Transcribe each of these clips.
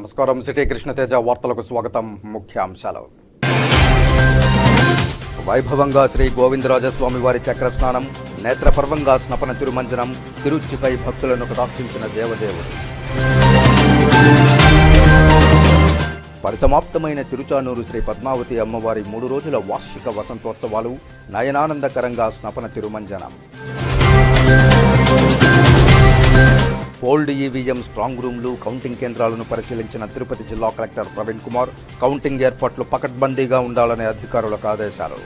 నమస్కారం. సిటీ కృష్ణతేజ వార్తలకు స్వాగతం. ముఖ్యాంశాలు. వైభవంగా శ్రీ గోవిందరాజస్వామి వారి చక్రస్నానం, నేత్రపర్వంగా స్నపన తిరుమంజనం, తిరుచిపై భక్తులను కటాక్షించిన దేవదేవుడు. పరిసమాప్తమైన తిరుచానూరు శ్రీ పద్మావతి అమ్మవారి 3 రోజుల వార్షిక వసంతోత్సవాలు, నయనానందకరంగా స్నపన తిరుమంజనం. పోల్డ్ ఈవీఎం స్ట్రాంగ్ రూమ్లు, కౌంటింగ్ కేంద్రాలను పరిశీలించిన తిరుపతి జిల్లా కలెక్టర్ ప్రవీణ్ కుమార్. కౌంటింగ్ ఏర్పాట్లు పకడ్బందీగా ఉండాలనే అధికారులకు ఆదేశాలు.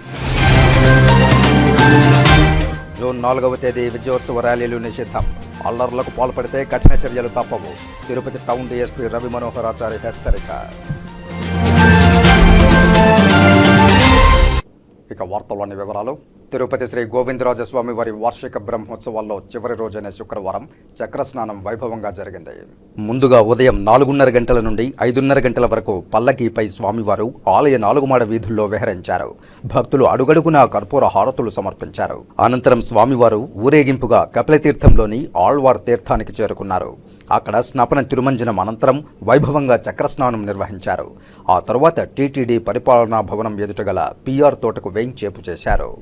జూన్ 4వ తేదీ విజయోత్సవ ర్యాలీలు నిషిద్ధం. అల్లర్లకు పాల్పడితే కఠిన చర్యలు తప్పవు. తిరుపతి టౌన్ డీఎస్పీ రవి మనోహరాచారి హెచ్చరిక. ఇక వార్తల్లోని వివరాలు. తిరుపతి శ్రీ గోవిందరాజస్వామి వారి వార్షిక బ్రహ్మోత్సవాల్లో చివరి రోజైన శుక్రవారం చక్రస్నానం వైభవంగా జరిగింది. ముందుగా ఉదయం 4:30 గంటల నుండి 5:30 గంటల వరకు పల్లకీపై స్వామివారు ఆలయ 4 మాడ వీధుల్లో విహరించారు. భక్తులు అడుగడుగునా కర్పూర హారతులు సమర్పించారు. అనంతరం స్వామివారు ఊరేగింపుగా కపిలతీర్థంలోని ఆళ్వార్ తీర్థానికి చేరుకున్నారు. అక్కడ స్నపన తిరుమంజనం అనంతరం వైభవంగా చక్రస్నానం నిర్వహించారు. ఆ తరువాత టీటీడీ పరిపాలనా భవనం ఎదుట గల పిఆర్ తోటకు వేంచేపు చేశారు.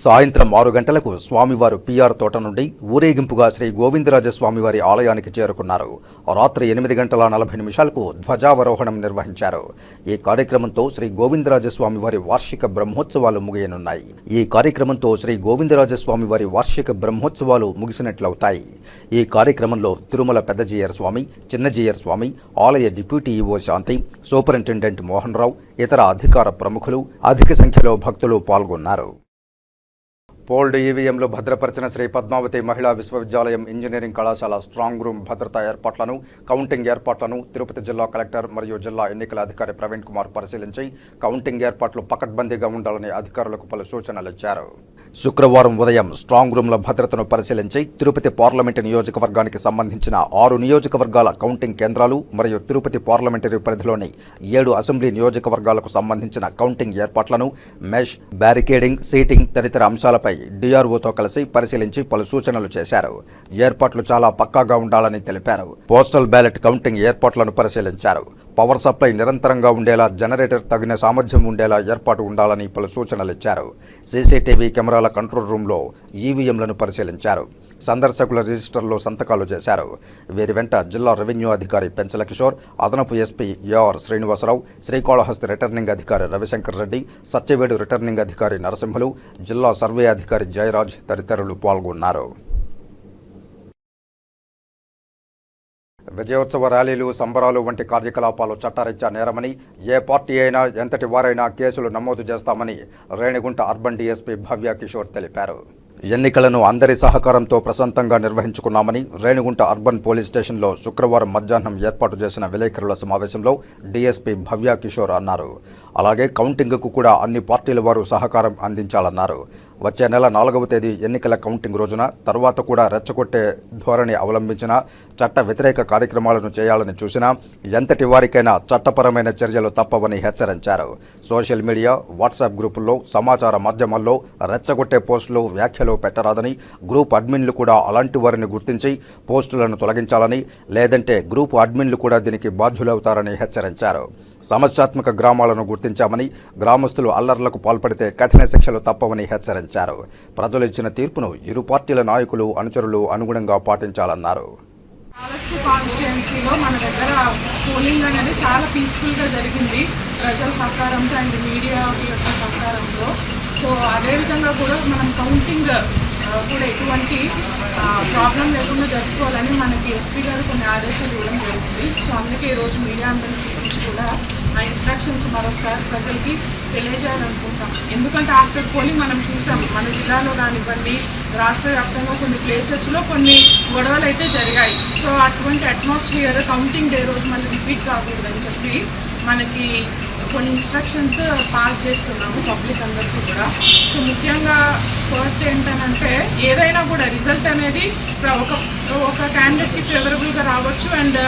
సాయంత్రం 6 గంటలకు స్వామివారు పిఆర్ తోట నుండి ఊరేగింపుగా శ్రీ గోవిందరాజస్వామివారి ఆలయానికి చేరుకున్నారు. రాత్రి 8:40 ధ్వజావరోహణం నిర్వహించారు. ఈ కార్యక్రమంతో శ్రీ గోవిందరాజస్వామివారి వార్షిక బ్రహ్మోత్సవాలు ముగియనున్నాయి. ఈ కార్యక్రమంతో శ్రీ గోవిందరాజస్వామివారి వార్షిక బ్రహ్మోత్సవాలు ముగిసినట్లవుతాయి. ఈ కార్యక్రమంలో తిరుమల పెద్దజీయర్ స్వామి, చిన్నజీయర్ స్వామి, ఆలయ డిప్యూటీ ఈవో శాంతి, సూపరింటెండెంట్ మోహన్ రావు, ఇతర అధికార ప్రముఖులు, అధిక సంఖ్యలో భక్తులు పాల్గొన్నారు. పోల్డ్ ఈవీఎంలు భద్రపరిచిన శ్రీ పద్మావతి మహిళా విశ్వవిద్యాలయం ఇంజనీరింగ్ కళాశాల స్ట్రాంగ్ రూమ్ భద్రతా ఏర్పాట్లను, కౌంటింగ్ ఏర్పాట్లను తిరుపతి జిల్లా కలెక్టర్ మరియు జిల్లా ఎన్నికల అధికారి ప్రవీణ్ కుమార్ పరిశీలించి కౌంటింగ్ ఏర్పాట్లు పకడ్బందీగా ఉండాలని అధికారులకు పలు సూచనలు ఇచ్చారు. శుక్రవారం ఉదయం స్ట్రాంగ్ రూమ్ల భద్రతను పరిశీలించి తిరుపతి పార్లమెంటు నియోజకవర్గానికి సంబంధించిన 6 నియోజకవర్గాల కౌంటింగ్ కేంద్రాలు మరియు తిరుపతి పార్లమెంటరీ పరిధిలోని 7 అసెంబ్లీ నియోజకవర్గాలకు సంబంధించిన కౌంటింగ్ ఏర్పాట్లను, మెష్, బ్యారికేడింగ్, సీటింగ్ తదితర అంశాలపై డిఆర్ఓతో కలిసి పరిశీలించి పలు సూచనలు చేశారు. ఏర్పాట్లు చాలా పక్కాగా ఉండాలని తెలిపారు. పోస్టల్ బ్యాలెట్ కౌంటింగ్ ఏర్పాట్లను పరిశీలించారు. పవర్ సప్లై నిరంతరంగా ఉండేలా, జనరేటర్ తగిన సామర్థ్యం ఉండేలా ఏర్పాటు ఉండాలని పలు సూచనలు ఇచ్చారు. సీసీటీవీ కెమెరాల కంట్రోల్ రూమ్లో ఈవీఎంలను పరిశీలించారు. సందర్శకుల రిజిస్టర్లో సంతకాలు చేశారు. వీరి వెంట జిల్లా రెవెన్యూ అధికారి పెంచల కిషోర్, అదనపు SP AR Srinivasarao, Srikalahasti returning అధికారి రవిశంకర్ రెడ్డి, సత్యవేడు రిటర్నింగ్ అధికారి నరసింహులు, జిల్లా సర్వే అధికారి జయరాజ్ తదితరులు పాల్గొన్నారు. విజయోత్సవ ర్యాలీలు, సంబరాలు వంటి కార్యకలాపాలు చట్టరీత్యా నేరమని, ఏ పార్టీ అయినా ఎంతటి వారైనా కేసులు నమోదు చేస్తామని రేణిగుంట అర్బన్ డీఎస్పీ భవ్య కిషోర్ తెలిపారు. ఎన్నికలను అందరి సహకారంతో ప్రశాంతంగా నిర్వహించుకున్నామని రేణిగుంట అర్బన్ పోలీస్ స్టేషన్లో శుక్రవారం మధ్యాహ్నం ఏర్పాటు చేసిన విలేకరుల సమావేశంలో డీఎస్పీ భవ్య కిషోర్ అన్నారు. అలాగే కౌంటింగ్కు కూడా అన్ని పార్టీల వారు సహకారం అందించాలన్నారు. వచ్చే నెల 4వ తేదీ ఎన్నికల కౌంటింగ్ రోజున తర్వాత కూడా రెచ్చగొట్టే ధోరణి అవలంబించినా, చట్ట వ్యతిరేక కార్యక్రమాలను చేయాలని చూసినా ఎంతటి వారికైనా చట్టపరమైన చర్యలు తప్పవని హెచ్చరించారు. సోషల్ మీడియా, వాట్సాప్ గ్రూపుల్లో, సమాచార మాధ్యమాల్లో రెచ్చగొట్టే పోస్టులు, వ్యాఖ్యలు పెట్టరాదని, గ్రూప్ అడ్మిన్లు కూడా అలాంటి వారిని గుర్తించి పోస్టులను తొలగించాలని, లేదంటే గ్రూప్ అడ్మిన్లు కూడా దీనికి బాధ్యులవుతారని హెచ్చరించారు. సమస్యాత్మక గ్రామాలను గుర్తించామని, గ్రామస్తులు అల్లర్లకు పాల్పడితే కఠిన శిక్షలు తప్పవని హెచ్చరించారు. ప్రజలు ఇచ్చిన తీర్పును ఇరు పార్టీల నాయకులు, అనుచరులు అనుగుణంగా పాటించాలన్నారు. కాళహస్తి కాన్స్టిట్యుయెన్సీలో మన దగ్గర పోలింగ్ అనేది చాలా పీస్ఫుల్గా జరిగింది, ప్రజల సహకారంతో అండ్ మీడియా యొక్క సహకారంలో. సో అదేవిధంగా కూడా మనం కౌంటింగ్ కూడా ఎటువంటి ప్రాబ్లం లేకుండా జరుపుకోవాలని మనకి ఎస్పీ గారు కొన్ని ఆదేశాలు ఇవ్వడం జరిగింది. సో అందుకే ఈరోజు మీడియా అందరికీ కూడా ఆ ఇన్స్ట్రక్షన్స్ మరొకసారి ప్రజలకి తెలియజేయాలనుకుంటాం. ఎందుకంటే ఆఫ్టర్ పోలింగ్ మనం చూసాం, మన జిల్లాలో కానివ్వండి, రాష్ట్ర వ్యాప్తంగా కొన్ని ప్లేసెస్లో కొన్ని గొడవలు అయితే జరిగాయి. సో అటువంటి అట్మాస్ఫియర్ కౌంటింగ్ డే రోజు మళ్ళీ రిపీట్ కాకూడదని చెప్పి మనకి కొన్ని ఇన్స్ట్రక్షన్స్ పాస్ చేస్తున్నాము పబ్లిక్ అందరికీ కూడా. సో ముఖ్యంగా ఫస్ట్ ఏంటంటే ఏదైనా కూడా రిజల్ట్ అనేది ఒక క్యాండిడేట్కి ఫేవరబుల్గా రావచ్చు అండ్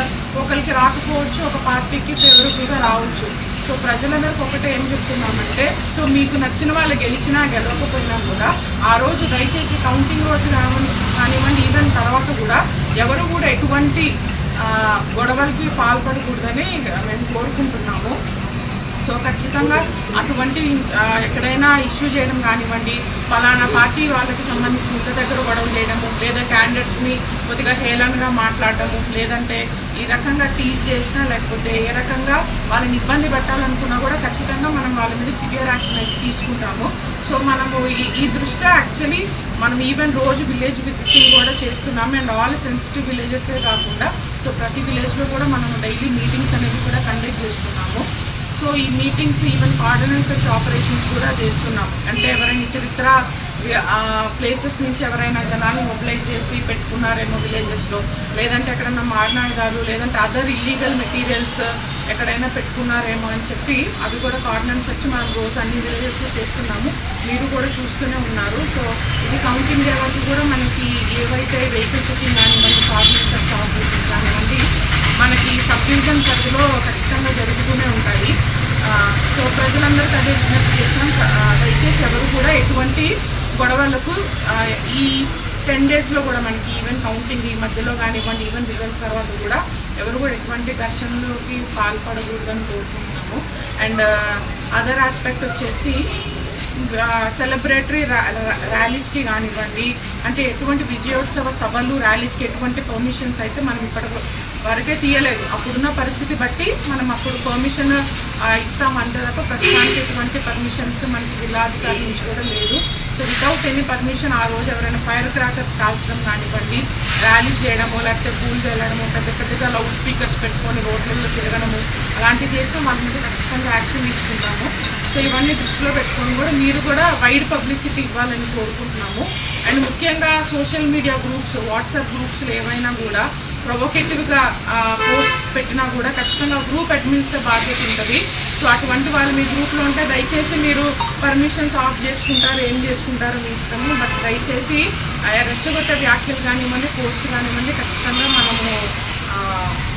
ఒకరికి రాకపోవచ్చు, ఒక పార్టీకి ఫేవరబుల్గా రావచ్చు. సో ప్రజలందరికీ ఒకటే ఏం చెప్తున్నామంటే, సో మీకు నచ్చిన వాళ్ళు గెలిచినా గెలవకపోయినా కూడా ఆ రోజు దయచేసి కౌంటింగ్ రోజు కానివ్వండి, ఈవెన్ తర్వాత కూడా ఎవరు కూడా ఎటువంటి గొడవలకి పాల్పడకూడదని మేము కోరుకుంటున్నాము. సో ఖచ్చితంగా అటువంటి ఎక్కడైనా ఇష్యూ చేయడం కానివ్వండి, ఫలానా పార్టీ వాళ్ళకి సంబంధించిన ఇంటి దగ్గర గొడవ చేయడము, లేదా క్యాండిడేట్స్ని కొద్దిగా హేళనగా మాట్లాడటము, లేదంటే ఈ రకంగా టీజ్ చేసినా లేకపోతే ఏ రకంగా వాళ్ళని ఇబ్బంది పెట్టాలనుకున్నా కూడా ఖచ్చితంగా మనం వాళ్ళ మీద సివియర్ యాక్షన్ అయితే తీసుకుంటాము. సో మనము ఈ దృష్ట్యా యాక్చువల్లీ మనం ఈవెన్ రోజు విలేజ్ విజిటింగ్ కూడా చేస్తున్నాము అండ్ ఆల్ సెన్సిటివ్ విలేజెసే కాకుండా సో ప్రతి విలేజ్లో కూడా మనం డైలీ మీటింగ్స్ అనేవి కూడా కండక్ట్ చేస్తున్నాము. సో ఈ meetings even ordinance search operations కూడా చేస్తున్నాం. అంటే ఎవరైనా చరిత్ర ప్లేసెస్ నుంచి ఎవరైనా జనాన్ని మొబిలైజ్ చేసి పెట్టుకున్నారేమో విలేజెస్లో, లేదంటే ఎక్కడైనా మారణాయుధాలు లేదంటే అదర్ ఇల్లీగల్ మెటీరియల్స్ ఎక్కడైనా పెట్టుకున్నారేమో అని చెప్పి అవి కూడా ఆర్డినెన్స్ సెర్చ్ మనం రోజు అన్ని విలేజెస్లో చేస్తున్నాము. మీరు కూడా చూస్తూనే ఉన్నారు. సో ఇది కౌంటింగ్ డే వరకు కూడా మనకి ఏవైతే వెహికల్ చెకింగ్ కానివ్వండి, ఆర్డినెన్స్ సెర్చ్ ఆపరేషన్స్ కానివ్వండి మనకి సబ్ డివిజన్ పరిధిలో ఖచ్చితంగా జరుగుతూనే ఉంటాయి. సో ప్రజలందరికీ అదే విజ్ఞప్తి చేస్తున్నాం, దయచేసి ఎవరు కూడా ఎటువంటి గొడవలకు ఈ 10 డేస్లో కూడా మనకి ఈవెన్ కౌంటింగ్ ఈ మధ్యలో కానివ్వండి, ఈవెన్ రిజల్ట్ తర్వాత కూడా ఎవరు కూడా ఎటువంటి ఘర్షణలోకి పాల్పడకూడదని కోరుకుంటున్నాము. అండ్ అదర్ ఆస్పెక్ట్ వచ్చేసి సెలబ్రేటరీ ర్యాలీస్కి కానివ్వండి, అంటే ఎటువంటి విజయోత్సవ సభలు ర్యాలీస్కి ఎటువంటి పర్మిషన్స్ అయితే మనం ఇప్పటి వరకే తీయలేదు. అప్పుడున్న పరిస్థితి బట్టి మనం అప్పుడు పర్మిషన్ ఇస్తాం, అంతే తప్ప ప్రస్తుతానికి ఎటువంటి పర్మిషన్స్ మనకి జిల్లాధికారి నుంచి కూడా లేదు. సో వితౌట్ ఎనీ పర్మిషన్ ఆ రోజు ఎవరైనా ఫైర్ క్రాకర్స్ కాల్చడం కానివ్వండి, ర్యాలీస్ చేయడము, లేకపోతే పూలు వెళ్ళడము, పెద్ద పెద్దగా లౌడ్ స్పీకర్స్ పెట్టుకొని రోడ్లలో తిరగడము అలాంటివి చేస్తే వాళ్ళ మీద ఖచ్చితంగా యాక్షన్ తీసుకుంటాము. సో ఇవన్నీ దృష్టిలో పెట్టుకొని కూడా మీరు కూడా వైడ్ పబ్లిసిటీ ఇవ్వాలని కోరుకుంటున్నాము. అండ్ ముఖ్యంగా సోషల్ మీడియా గ్రూప్స్, వాట్సాప్ గ్రూప్స్లో ఏవైనా కూడా ప్రొవోకేటివ్గా పోస్ట్స్ పెట్టినా కూడా ఖచ్చితంగా గ్రూప్ అడ్మిన్స్తో బాధ్యత ఉంటుంది. సో అటువంటి వాళ్ళు మీ గ్రూప్లో ఉంటే దయచేసి మీరు పర్మిషన్స్ ఆఫ్ చేసుకుంటారు, ఏం చేసుకుంటారో మీ ఇష్టము. బట్ దయచేసి రెచ్చగొట్టే వ్యాఖ్యలు కానివ్వండి, పోస్ట్ కానివ్వండి ఖచ్చితంగా మనము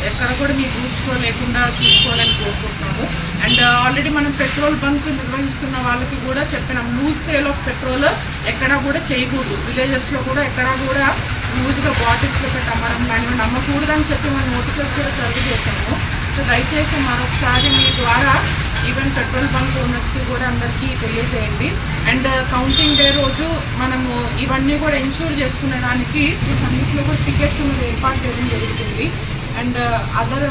ఎక్కడ కూడా మీ గ్రూప్స్లో లేకుండా చూసుకోవాలని కోరుకుంటున్నాము. అండ్ ఆల్రెడీ మనం పెట్రోల్ బంక్ నిర్వహిస్తున్న వాళ్ళకి కూడా చెప్పినాం, లూజ్ సేల్ ఆఫ్ పెట్రోల్ ఎక్కడా కూడా చేయకూడదు. విలేజెస్లో కూడా ఎక్కడా కూడా లూజ్గా బాటిల్స్లో పెట్టి అమ్మడం కానివ్వండి అమ్మకూడదని చెప్పి మనం నోటీసులు కూడా సర్వ్ చేశాము. సో దయచేసి మరొకసారి మీ ద్వారా ఈవెన్ పెట్రోల్ బంక్ ఓనర్స్కి కూడా అందరికీ తెలియజేయండి. అండ్ కౌంటింగ్ డే రోజు మనము ఇవన్నీ కూడా ఇన్షూర్ చేసుకునే దానికి ఈ సన్నిధిలో కూడా టికెట్స్ అనేది ఏర్పాటు చేయడం జరుగుతుంది. అండ్ అదర్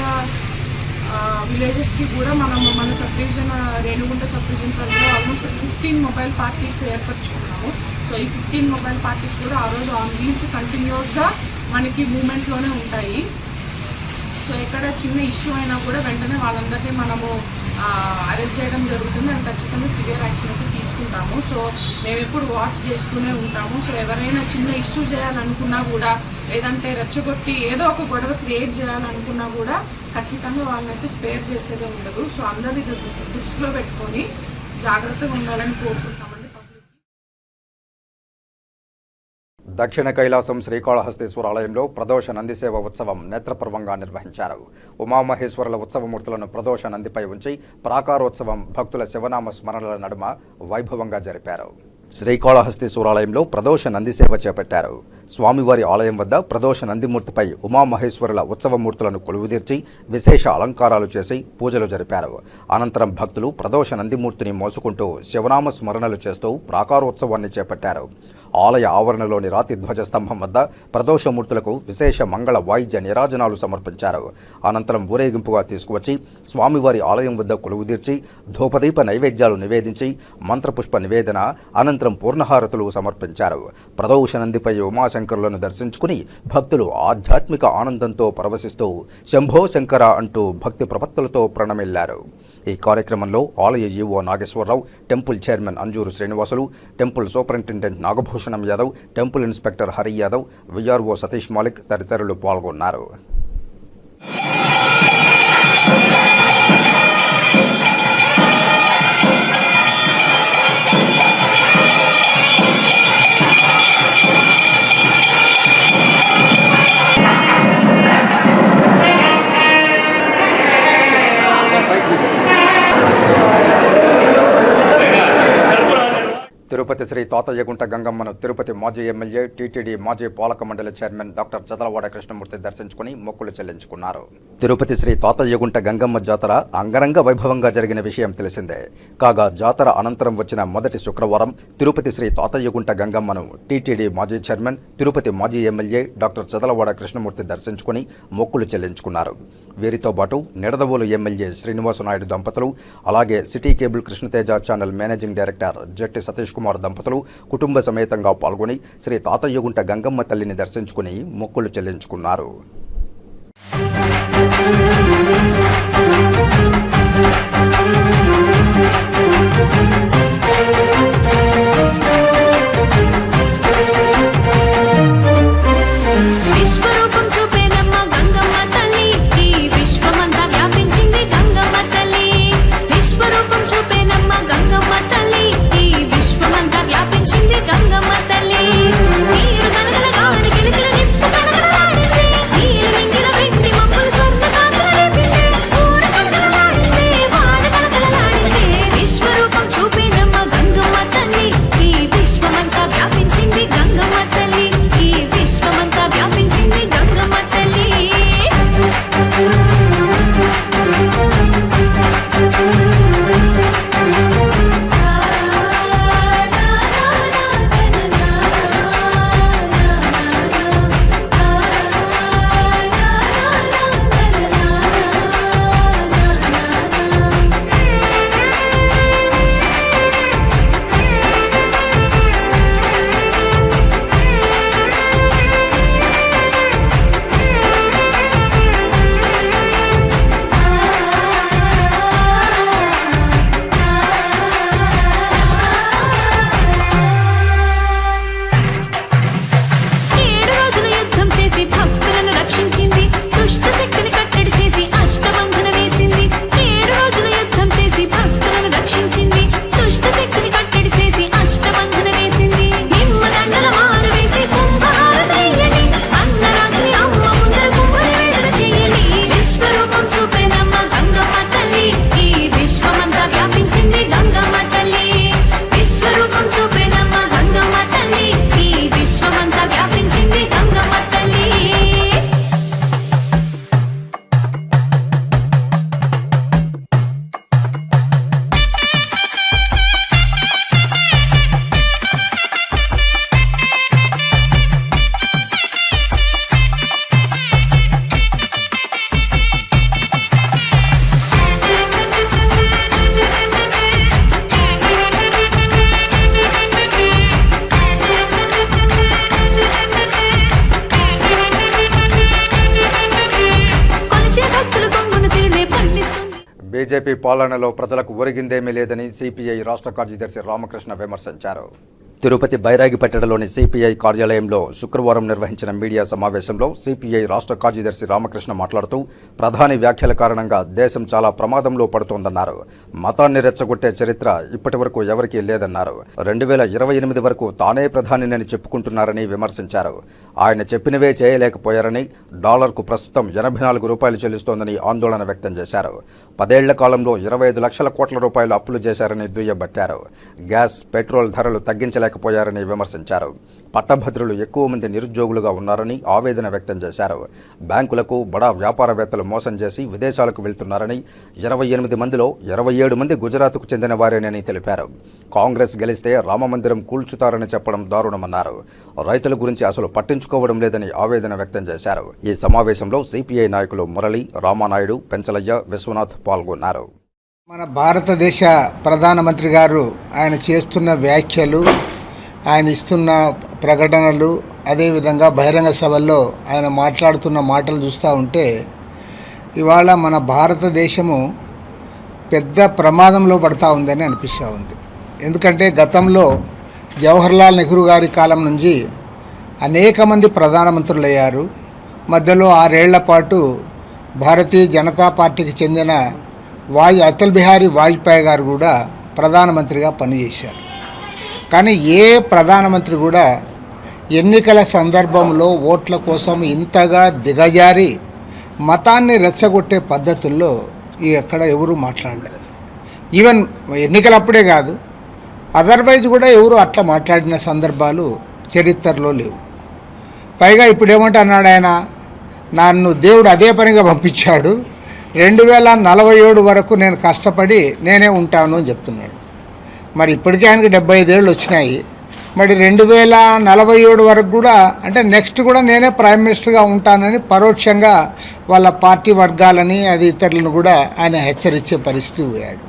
విలేజెస్కి కూడా మనము మన sub division Renigunta sub division పరిధిలో ఆల్మోస్ట్ 15 మొబైల్ పార్టీస్ ఏర్పరచుకున్నాము. సో ఈ 15 మొబైల్ పార్టీస్ కూడా ఆ రోజు ఆన్ వీల్స్ కంటిన్యూస్గా మనకి మూమెంట్లోనే ఉంటాయి. సో ఎక్కడ చిన్న ఇష్యూ అయినా కూడా వెంటనే వాళ్ళందరినీ మనము అరెస్ట్ చేయడం జరుగుతుంది అండ్ ఖచ్చితంగా సివియర్ యాక్షన్ అయితే తీసుకుంటాము. సో మేము ఎప్పుడు వాచ్ చేస్తూనే ఉంటాము. సో ఎవరైనా చిన్న ఇష్యూ చేయాలనుకున్నా కూడా, లేదంటే రెచ్చగొట్టి ఏదో ఒక గొడవ క్రియేట్ చేయాలనుకున్నా కూడా ఖచ్చితంగా వాళ్ళనైతే స్పేర్ చేసేదే ఉండదు. సో అందరి దృష్టిలో పెట్టుకొని జాగ్రత్తగా ఉండాలని కోరుకుంటామండి. దక్షిణ కైలాసం శ్రీకాళహస్తీశ్వర ఆలయంలో ప్రదోష నందిసేవ ఉత్సవం నేత్రపర్వంగా నిర్వహించారు. ఉమామహేశ్వరుల ఉత్సవమూర్తులను ప్రదోష నందిపై ఉంచి ప్రాకారోత్సవం భక్తుల శివనామ స్మరణల నడుమ వైభవంగా జరిపారు. శ్రీకాళహస్తీశ్వరాలయంలో ప్రదోష నంది సేవ చేపట్టారు. స్వామివారి ఆలయం వద్ద ప్రదోష నందిమూర్తిపై ఉమామహేశ్వరుల ఉత్సవమూర్తులను కొలువుదీర్చి విశేష అలంకారాలు చేసి పూజలు జరిపారు. అనంతరం భక్తులు ప్రదోష నందిమూర్తిని మోసుకుంటూ శివనామ స్మరణలు చేస్తూ ప్రాకారోత్సవాన్ని చేపట్టారు. ఆలయ ఆవరణలోని రాతి ధ్వజస్తంభం వద్ద ప్రదోషమూర్తులకు విశేష మంగళ వాయిద్య నీరాజనాలు సమర్పించారు. అనంతరం ఊరేగింపుగా తీసుకువచ్చి స్వామివారి ఆలయం వద్ద కొలువుదీర్చి ధూపదీప నైవేద్యాలు నివేదించి మంత్రపుష్ప నివేదన అనంతరం పూర్ణహారతులు సమర్పించారు. ప్రదోష నందిపై ఉమాశంకరులను దర్శించుకుని భక్తులు ఆధ్యాత్మిక ఆనందంతో పరవశిస్తూ శంభో శంకర అంటూ భక్తి ప్రపత్తులతో ప్రణమిల్లారు. ఈ కార్యక్రమంలో ఆలయ EO Nageswara Rao, temple chairman Anjuru Srinivasulu, temple superintendent Nagabhushanam Yadav, temple inspector Hari Yadav, VRO Satish Malik తదితరులు పాల్గొన్నారు. తిరుపతి శ్రీ తాతయ్యగుంట గంగమ్మను తిరుపతి మాజీ ఎమ్మెల్యే, టీటీడీ మాజీ పాలక మండలి చైర్మన్ డాక్టర్ చదలవాడ కృష్ణమూర్తి దర్శించుకుని మొక్కులు చెల్లించుకున్నారు. తిరుపతి శ్రీ తాతయ్యగుంట గంగమ్మ జాతర అంగరంగ వైభవంగా జరిగిన విషయం తెలిసిందే. కాగా జాతర అనంతరం వచ్చిన మొదటి శుక్రవారం తిరుపతి శ్రీ తాతయ్యగుంట గంగమ్మను టీటీడీ మాజీ చైర్మన్, తిరుపతి మాజీ ఎమ్మెల్యే డాక్టర్ చదలవాడ కృష్ణమూర్తి దర్శించుకుని మొక్కులు చెల్లించుకున్నారు. వీరితో పాటు నిడదవోలు ఎమ్మెల్యే శ్రీనివాసనాయుడు దంపతులు, అలాగే city cable Krishnateja channel managing director Jatti Satish Kumar దంపతులు కుటుంబ సమేతంగా పాల్గొని శ్రీ తాతయ్యగుంట గంగమ్మ తల్లిని దర్శించుకుని మొక్కులు చెల్లించుకున్నారు. బీజేపీ పాలనలో ప్రజలకు ఒరిగిందేమీ లేదని సిపిఐ రాష్ట్ర కార్యదర్శి రామకృష్ణ విమర్శించారు. తిరుపతి బైరాగిపేటలోని సిపిఐ కార్యాలయంలో శుక్రవారం నిర్వహించిన మీడియా సమావేశంలో సిపిఐ రాష్ట్ర కార్యదర్శి రామకృష్ణ మాట్లాడుతూ ప్రధాని వ్యాఖ్యల కారణంగా దేశం చాలా ప్రమాదంలో పడుతోందన్నారు. మతాన్ని రెచ్చగొట్టే చరిత్ర ఇప్పటివరకు ఎవరికీ లేదన్నారు. 2028 వరకు తానే ప్రధానిని చెప్పుకుంటున్నారని విమర్శించారు. ఆయన చెప్పినవే చేయలేకపోయారని, డాలర్కు ప్రస్తుతం 84 రూపాయలు చెల్లిస్తోందని ఆందోళన వ్యక్తం చేశారు. 10 ఏళ్ల కాలంలో 25 లక్షల కోట్ల రూపాయలు అప్పులు చేశారని దుయ్యబట్టారు. గ్యాస్, పెట్రోల్ ధరలు తగ్గించలేకపోయారని విమర్శించారు. పట్టభద్రులు ఎక్కువ మంది నిరుద్యోగులుగా ఉన్నారని ఆవేదన వ్యక్తం చేశారు. బ్యాంకులకు బడా వ్యాపారవేత్తలు మోసం చేసి విదేశాలకు వెళ్తున్నారని, 28 మందిలో 27 మంది గుజరాత్కు చెందిన వారేనని తెలిపారు. కాంగ్రెస్ గెలిస్తే రామమందిరం కూల్చుతారని చెప్పడం దారుణమన్నారు. రైతుల గురించి అసలు పట్టించుకోవడం లేదని ఆవేదన వ్యక్తం చేశారు. ఈ సమావేశంలో సిపిఐ నాయకులు మురళి, రామానాయుడు, పెంచలయ్య, విశ్వనాథ్ పాల్గొన్నారు. మన భారతదేశ ప్రధానమంత్రి గారు ఆయన చేస్తున్న వ్యాఖ్యలు, ఆయన ఇస్తున్న ప్రకటనలు, అదేవిధంగా బహిరంగ సభల్లో ఆయన మాట్లాడుతున్న మాటలు చూస్తూ ఉంటే ఇవాళ మన భారతదేశము పెద్ద ప్రమాదంలో పడుతూ ఉందని అనిపిస్తూ ఉంది. ఎందుకంటే గతంలో జవహర్లాల్ నెహ్రూ గారి కాలం నుంచి అనేక మంది ప్రధానమంత్రులు అయ్యారు. మధ్యలో 6 ఏళ్ల పాటు భారతీయ జనతా పార్టీకి చెందిన అటల్ బిహారీ వాజ్పేయి గారు కూడా ప్రధానమంత్రిగా పనిచేశారు. కానీ ఏ ప్రధానమంత్రి కూడా ఎన్నికల సందర్భంలో ఓట్ల కోసం ఇంతగా దిగజారి మతాన్ని రెచ్చగొట్టే పద్ధతుల్లో ఎక్కడ ఎవరు మాట్లాడలేదు. ఈవెన్ ఎన్నికలప్పుడే కాదు, అదర్వైజ్ కూడా ఎవరు అట్లా మాట్లాడిన సందర్భాలు చరిత్రలో లేవు. పైగా ఇప్పుడు ఏమంటున్నాడు ఆయన, నన్ను దేవుడు అదే పనిగా పంపించాడు, 2047 వరకు నేను కష్టపడి నేనే ఉంటాను అని చెప్తున్నాడు. మరి ఇప్పటికే ఆయనకి 75 ఏళ్ళు వచ్చినాయి. మరి 2047 వరకు కూడా అంటే నెక్స్ట్ కూడా నేనే ప్రైమ్ మినిస్టర్గా ఉంటానని పరోక్షంగా వాళ్ళ పార్టీ వర్గాలని అది ఇతరులను కూడా ఆయన హెచ్చరించే పరిస్థితి పోయాడు.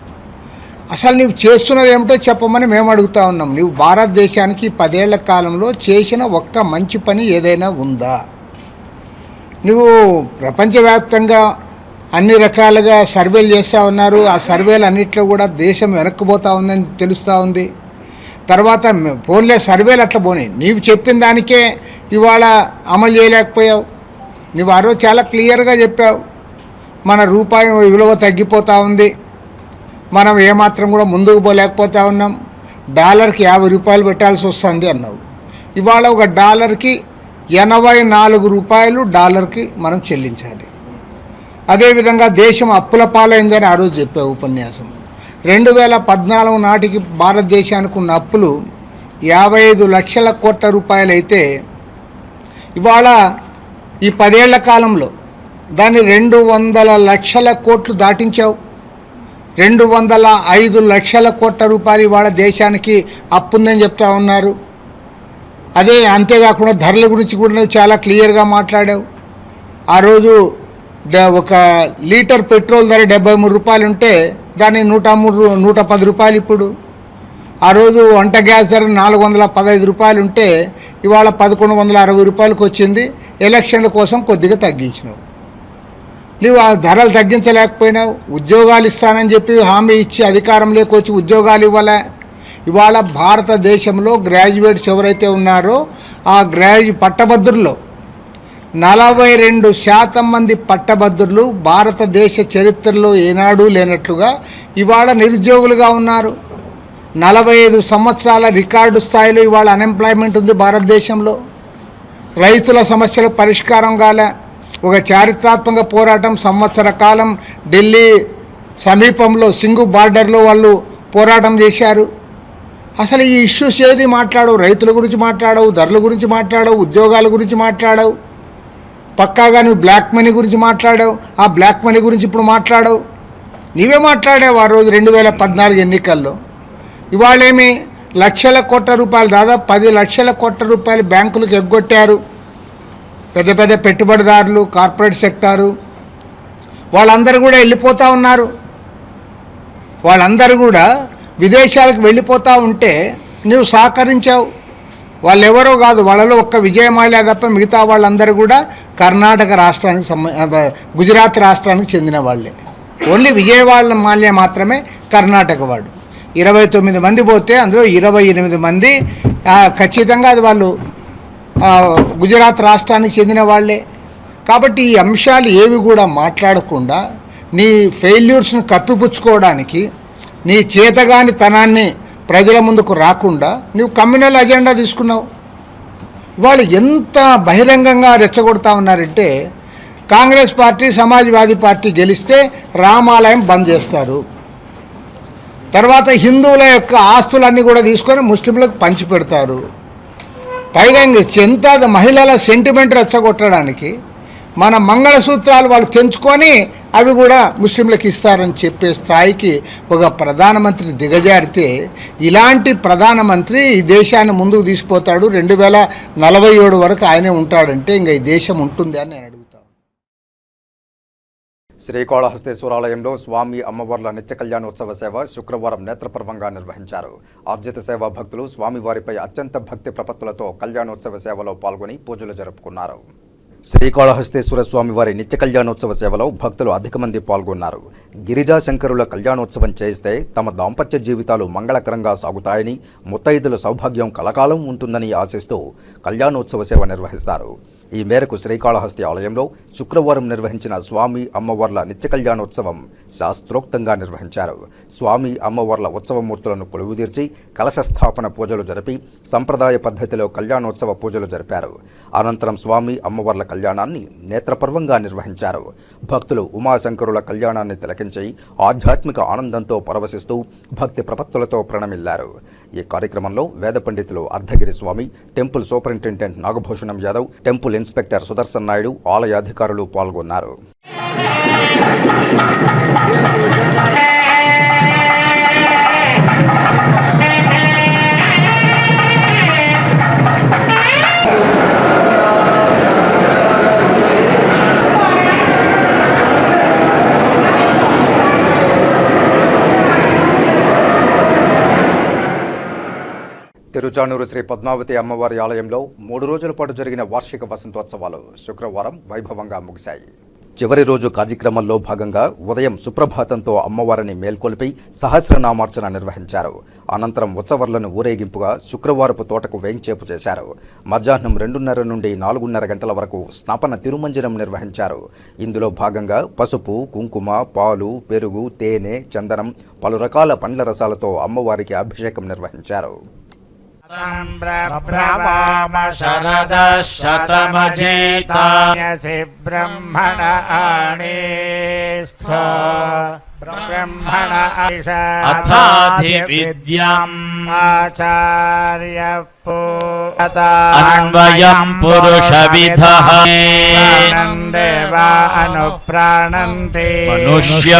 అసలు నువ్వు చేస్తున్నది ఏమిటో చెప్పమని మేము అడుగుతా ఉన్నాం. నువ్వు భారతదేశానికి 10 ఏళ్ల కాలంలో చేసిన ఒక్క మంచి పని ఏదైనా ఉందా? నువ్వు ప్రపంచవ్యాప్తంగా అన్ని రకాలుగా సర్వేలు చేస్తూ ఉన్నారు. ఆ సర్వేలు అన్నింటిలో కూడా దేశం వెనక్కిపోతూ ఉందని తెలుస్తూ ఉంది. తర్వాత ఫోన్లే సర్వేలు అట్లా పోనీ, నీవు చెప్పిన దానికే ఇవాళ అమలు చేయలేకపోయావు. నువ్వు ఆ రోజు చాలా క్లియర్గా చెప్పావు, మన రూపాయి విలువ తగ్గిపోతూ ఉంది, మనం ఏమాత్రం కూడా ముందుకు పోలేకపోతూ ఉన్నాం, డాలర్కి 50 రూపాయలు పెట్టాల్సి వస్తుంది అన్నావు. ఇవాళ ఒక డాలర్కి 84 రూపాయలు డాలర్కి మనం చెల్లించాలి. అదేవిధంగా దేశం అప్పుల పాలైందని ఆ రోజు చెప్పావు ఉపన్యాసం. 2014 నాటికి భారతదేశానికి ఉన్న అప్పులు 55 లక్షల కోట్ల రూపాయలు అయితే ఇవాళ ఈ 10 ఏళ్ల కాలంలో దాన్ని 200 లక్షల కోట్లు దాటించావు. 205 లక్షల కోట్ల రూపాయలు ఇవాళ దేశానికి అప్పు ఉందని చెప్తా ఉన్నారు. అదే అంతేకాకుండా ధరల గురించి కూడా నువ్వు చాలా క్లియర్గా మాట్లాడావు. ఆ రోజు ఒక లీటర్ పెట్రోల్ ధర 73 రూపాయలు ఉంటే దాన్ని 110 రూపాయలు ఇప్పుడు. ఆ రోజు వంట గ్యాస్ ధర 415 రూపాయలు ఉంటే ఇవాళ 1160 రూపాయలకు వచ్చింది. ఎలక్షన్ల కోసం కొద్దిగా తగ్గించినావు. నువ్వు ఆ ధరలు తగ్గించలేకపోయినావు. ఉద్యోగాలు ఇస్తానని చెప్పి హామీ ఇచ్చి అధికారంలోకి వచ్చి ఉద్యోగాలు ఇవ్వలే. ఇవాళ భారతదేశంలో గ్రాడ్యుయేట్స్ ఎవరైతే ఉన్నారో ఆ పట్టభద్రుల్లో 42% మంది పట్టభద్రులు భారతదేశ చరిత్రలో ఏనాడు లేనట్లుగా ఇవాళ నిరుద్యోగులుగా ఉన్నారు. 45 సంవత్సరాల రికార్డు స్థాయిలో ఇవాళ అన్ఎంప్లాయ్మెంట్ ఉంది భారతదేశంలో. రైతుల సమస్యలు పరిష్కారం కాలే. ఒక చారిత్రాత్మక పోరాటం సంవత్సర కాలం ఢిల్లీ సమీపంలో సింగు బార్డర్లో వాళ్ళు పోరాటం చేశారు. అసలు ఈ ఇష్యూస్ ఏది మాట్లాడవు. రైతుల గురించి మాట్లాడవు, ధరల గురించి మాట్లాడవు, ఉద్యోగాల గురించి మాట్లాడవు. పక్కాగా నువ్వు బ్లాక్ మనీ గురించి మాట్లాడావు. ఆ బ్లాక్ మనీ గురించి ఇప్పుడు మాట్లాడవు. నీవే మాట్లాడావు ఆ రోజు 2014 ఎన్నికల్లో. ఇవాళేమి లక్షల కోట్ల రూపాయలు, దాదాపు 10 లక్షల కోట్ల రూపాయలు బ్యాంకులకు ఎగ్గొట్టారు. పెద్ద పెద్ద పెట్టుబడిదారులు, కార్పొరేట్ సెక్టారు వాళ్ళందరూ కూడా వెళ్ళిపోతూ ఉన్నారు. వాళ్ళందరూ కూడా విదేశాలకు వెళ్ళిపోతూ ఉంటే నువ్వు సహకరించావు. వాళ్ళు ఎవరో కాదు, వాళ్ళలో ఒక్క విజయమాల్యా తప్ప మిగతా వాళ్ళందరూ కూడా కర్ణాటక రాష్ట్రానికి గుజరాత్ రాష్ట్రానికి చెందిన వాళ్ళే. ఓన్లీ విజయమాల్యా మాత్రమే కర్ణాటక వాడు. 29 మంది పోతే అందులో 28 మంది ఖచ్చితంగా అది వాళ్ళు గుజరాత్ రాష్ట్రానికి చెందిన వాళ్ళే. కాబట్టి ఈ అంశాలు ఏవి కూడా మాట్లాడకుండా నీ ఫెయిల్యూర్స్ను కప్పిపుచ్చుకోవడానికి, నీ చేతగాని తనాన్ని ప్రజల ముందుకు రాకుండా నువ్వు కమ్యూనల్ అజెండా తీసుకున్నావు. వాళ్ళు ఎంత బహిరంగంగా రెచ్చగొడతా ఉన్నారంటే, కాంగ్రెస్ పార్టీ సమాజ్వాదీ పార్టీ గెలిస్తే రామాలయం బంద్ చేస్తారు, తర్వాత హిందువుల యొక్క ఆస్తులన్నీ కూడా తీసుకొని ముస్లింలకు పంచి పెడతారు. పైగా ఎంత మహిళల సెంటిమెంట్ రెచ్చగొట్టడానికి మన మంగళసూత్రాలు వాళ్ళు తెంచుకొని అవి కూడా ముస్లింలకు ఇస్తారని చెప్పే స్థాయికి ఒక ప్రధానమంత్రి దిగజారితే, ఇలాంటి ప్రధానమంత్రి ఈ దేశాన్ని ముందుకు తీసుకుపోతాడు, 2047 వరకు ఆయనే ఉంటాడంటే ఇంకా ఈ దేశం ఉంటుంది అని నేను అడుగుతాను. శ్రీకాళహస్తేశ్వరాలయంలో స్వామి అమ్మవార్ల నిత్య కళ్యాణోత్సవ సేవ శుక్రవారం నేత్రపర్వంగా నిర్వహించారు. ఆర్జిత సేవా భక్తులు స్వామివారిపై అత్యంత భక్తి ప్రపత్తులతో కళ్యాణోత్సవ సేవలో పాల్గొని పూజలు జరుపుకున్నారు. శ్రీకాళహస్తేశ్వర స్వామివారి నిత్య కళ్యాణోత్సవ సేవలో భక్తులు అధిక మంది పాల్గొన్నారు. గిరిజా శంకరుల కళ్యాణోత్సవం చేస్తే తమ దాంపత్య జీవితాలు మంగళకరంగా సాగుతాయని, ముత్తైదుల సౌభాగ్యం కలకాలం ఉంటుందని ఆశిస్తూ కళ్యాణోత్సవ సేవ నిర్వహిస్తారు. ఈ మేరకు శ్రీకాళహస్తి ఆలయంలో శుక్రవారం నిర్వహించిన స్వామి అమ్మవార్ల నిత్య కళ్యాణోత్సవం శాస్త్రోక్తంగా నిర్వహించారు. స్వామి అమ్మవార్ల ఉత్సవమూర్తులను కొలువుదీర్చి కలశ స్థాపన పూజలు జరిపి సంప్రదాయ పద్ధతిలో కళ్యాణోత్సవ పూజలు జరిపారు. అనంతరం స్వామి అమ్మవార్ల కళ్యాణాన్ని నేత్రపర్వంగా నిర్వహించారు. భక్తులు ఉమాశంకరుల కళ్యాణాన్ని తిలకించి ఆధ్యాత్మిక ఆనందంతో పరవశిస్తూ భక్తి ప్రపత్తులతో ప్రణమిల్లారు. ఈ కార్యక్రమంలో వేద పండితులు Ardhagiri Swami, temple superintendent Nagabhushanam Yadav, temple inspector Sudarshan Naidu, ఆలయ అధికారులు పాల్గొన్నారు. తిరుచానూరు శ్రీ పద్మావతి అమ్మవారి ఆలయంలో 3 రోజుల పాటు జరిగిన వార్షిక వసంతోత్సవాలు శుక్రవారం వైభవంగా ముగిశాయి. చివరి రోజు కార్యక్రమంలో భాగంగా ఉదయం సుప్రభాతంతో అమ్మవారిని మేల్కొల్పి సహస్రనామార్చన నిర్వహించారు. అనంతరం ఉత్సవర్లను ఊరేగింపుగా శుక్రవారపు తోటకు వేంచేపు చేశారు. మధ్యాహ్నం 2:30 నుండి 4:30 గంటల వరకు స్నాపన తిరుమంజనం నిర్వహించారు. ఇందులో భాగంగా పసుపు, కుంకుమ, పాలు, పెరుగు, తేనె, చందనం, పలు రకాల పండ్ల రసాలతో అమ్మవారికి అభిషేకం నిర్వహించారు. బ్రహ్మ శరదశతమజేతాయసి బ్రహ్మణ ఆణేస్థ బ్రహ్మణ అథాధి విద్యాం ఆచార్య అన్వయం పురుష విధః దేవా అనుప్రాణంతే మనుష్య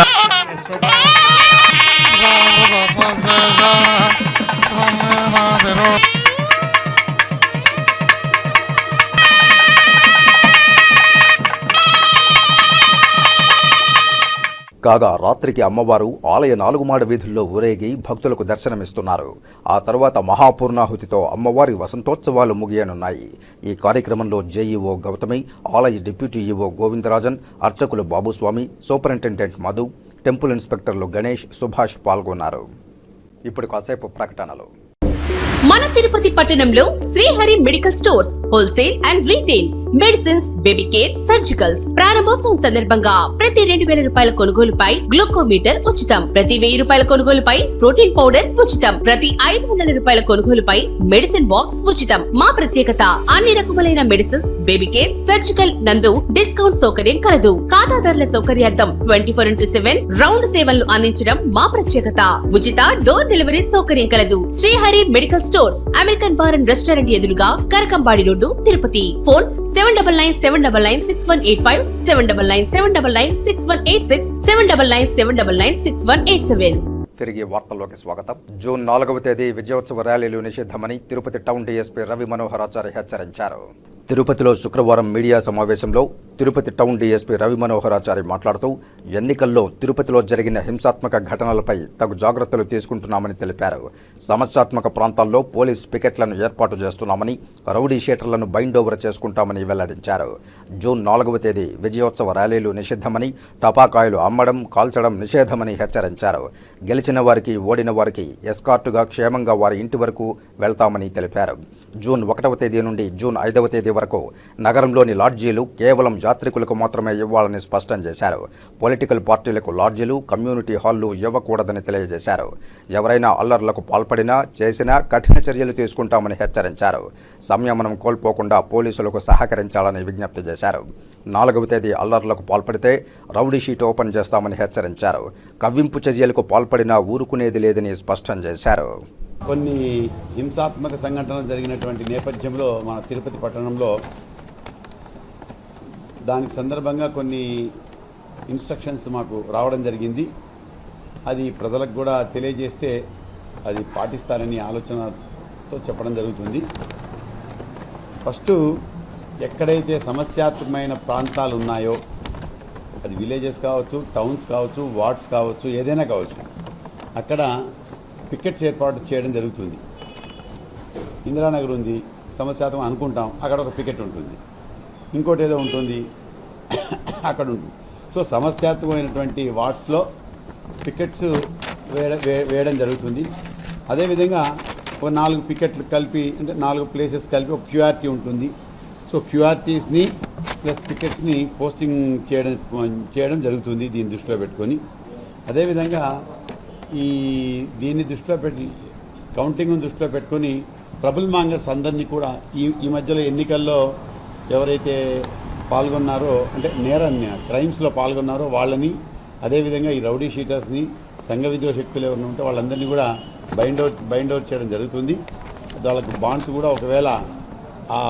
కాగా రాత్రికి అమ్మవారు ఆలయ 4 మాడ వీధుల్లో ఊరేగి భక్తులకు దర్శనమిస్తున్నారు. ఆ తర్వాత మహాపూర్ణాహుతితో అమ్మవారి వసంతోత్సవాలు ముగియనున్నాయి. ఈ కార్యక్రమంలో జేఈఓ గౌతమి, ఆలయ డిప్యూటీ ఈఓ గోవిందరాజన్, అర్చకులు బాబుస్వామి, సూపరింటెండెంట్ మధు, టెంపుల్ ఇన్స్పెక్టర్లు గణేష్, సుభాష్ పాల్గొన్నారు. ఇప్పుడు కాసేపు ప్రకటనలు. మన తిరుపతి పట్టణంలో Srihari medical stores wholesale and retail medicines, baby care, surgicals ప్రారంభోత్సవం సందర్భంగా ప్రతి 2000 రూపాయల కొనుగోలుపై గ్లూకోమీటర్ ఉచితం, ప్రతి 1000 రూపాయల కొనుగోలుపై ప్రోటీన్ పౌడర్ ఉచితం, ప్రతి 500 రూపాయల కొనుగోలుపై మెడిసిన్ బాక్స్ ఉచితం. మా ప్రత్యేకత అన్ని రకములైన మెడిసిన్స్, బేబీ కేర్, సర్జికల్ నందు డిస్కౌంట్ సౌకర్యం కలదు. ఖాతాదారుల సౌకర్యార్థం 24/7 రౌండ్ సేవలను అందించడం మా ప్రత్యేకత. ఉచిత డోర్ డెలివరీ సౌకర్యం కలదు. Srihari medical stores, American bar and restaurant ఎదురుగా కరకంబాడి రోడ్డు, తిరుపతి. ఫోన్ 7997996185, 7997996186, 7997996187. తిరిగి వార్తల్లోకి స్వాగతం. జూన్ 4వ తేదీ విజయోత్సవ ర్యాలీలు నిషిద్ధమని తిరుపతి టౌన్ డీఎస్పీ రవి మనోహరాచారి హెచ్చరించారు. తిరుపతిలో శుక్రవారం మీడియా సమావేశంలో తిరుపతి టౌన్ డీఎస్పీ రవి మనోహరాచారి మాట్లాడుతూ ఎన్నికల్లో తిరుపతిలో జరిగిన హింసాత్మక ఘటనలపై తగు జాగ్రత్తలు తీసుకుంటున్నామని తెలిపారు. సమస్యాత్మక ప్రాంతాల్లో పోలీస్ పికెట్లను ఏర్పాటు చేస్తున్నామని, రౌడీ షీటర్లను బైండ్ ఓవర్ చేసుకుంటామని వెల్లడించారు. జూన్ 4వ తేదీ విజయోత్సవ ర్యాలీలు నిషిద్ధమని, టపాకాయలు అమ్మడం, కాల్చడం నిషేధమని హెచ్చరించారు. గెలిచిన వారికి, ఓడిన వారికి ఎస్కార్టుగా క్షేమంగా వారి ఇంటి వరకు వెళ్తామని తెలిపారు. జూన్ 1వ తేదీ నుండి జూన్ 5వ తేదీ వరకు నగరంలోని లాడ్జీలు కేవలం యాత్రికులకు మాత్రమే ఇవ్వాలని స్పష్టం చేశారు. పొలిటికల్ పార్టీలకు లాడ్జీలు, కమ్యూనిటీ హాళ్లు ఇవ్వకూడదని తెలియజేశారు. ఎవరైనా అల్లర్లకు పాల్పడినా, చేసినా కఠిన చర్యలు తీసుకుంటామని హెచ్చరించారు. సంయమనం కోల్పోకుండా పోలీసులకు సహకరించాలని విజ్ఞప్తి చేశారు. 4వ తేదీ అల్లర్లకు పాల్పడితే రౌడీ షీట్ ఓపెన్ చేస్తామని హెచ్చరించారు. కవ్వింపు చర్యలకు పాల్పడినా ఊరుకునేది లేదని స్పష్టం చేశారు. కొన్ని హింసాత్మక సంఘటనలు జరిగినటువంటి నేపథ్యంలో మన తిరుపతి పట్టణంలో దానికి సందర్భంగా కొన్ని ఇన్స్ట్రక్షన్స్ మాకు రావడం జరిగింది. అది ప్రజలకు కూడా తెలియజేస్తే అది పాటిస్తారని ఆలోచనతో చెప్పడం జరుగుతుంది. ఫస్ట్ ఎక్కడైతే సమస్యాత్మకమైన ప్రాంతాలు ఉన్నాయో, అది విలేజెస్ కావచ్చు, టౌన్స్ కావచ్చు, వార్డ్స్ కావచ్చు, ఏదైనా కావచ్చు, అక్కడ పికెట్స్ ఏర్పాటు చేయడం జరుగుతుంది. ఇందిరానగర్ ఉంది, సమస్యాత్మకం అనుకుంటాం, అక్కడ ఒక పికెట్ ఉంటుంది. ఇంకోటి ఏదో ఉంటుంది, అక్కడ ఉంటుంది. సో సమస్యాత్మకమైనటువంటి వార్డ్స్లో పికెట్స్ వేయడం జరుగుతుంది. అదేవిధంగా ఒక 4 పికెట్లు కలిపి, అంటే 4 ప్లేసెస్ కలిపి ఒక క్యూఆర్టీ ఉంటుంది. సో క్యూఆర్టీస్ని ప్లస్ పికెట్స్ని పోస్టింగ్ చేయడం జరుగుతుంది దీన్ని దృష్టిలో పెట్టుకొని. అదేవిధంగా దీన్ని దృష్టిలో పెట్టి, కౌంటింగ్ను దృష్టిలో పెట్టుకొని ట్రబుల్ మాంగర్స్ అందరినీ కూడా ఈ మధ్యలో ఎన్నికల్లో ఎవరైతే పాల్గొన్నారో, అంటే క్రైమ్స్లో పాల్గొన్నారో వాళ్ళని, అదేవిధంగా ఈ రౌడీ షీటర్స్ని, సంఘ విద్రోహ శక్తులు ఎవరైనా ఉంటే వాళ్ళందరినీ కూడా బైండ్ అవుట్ చేయడం జరుగుతుంది. వాళ్ళకు బాండ్స్ కూడా ఒకవేళ ఆ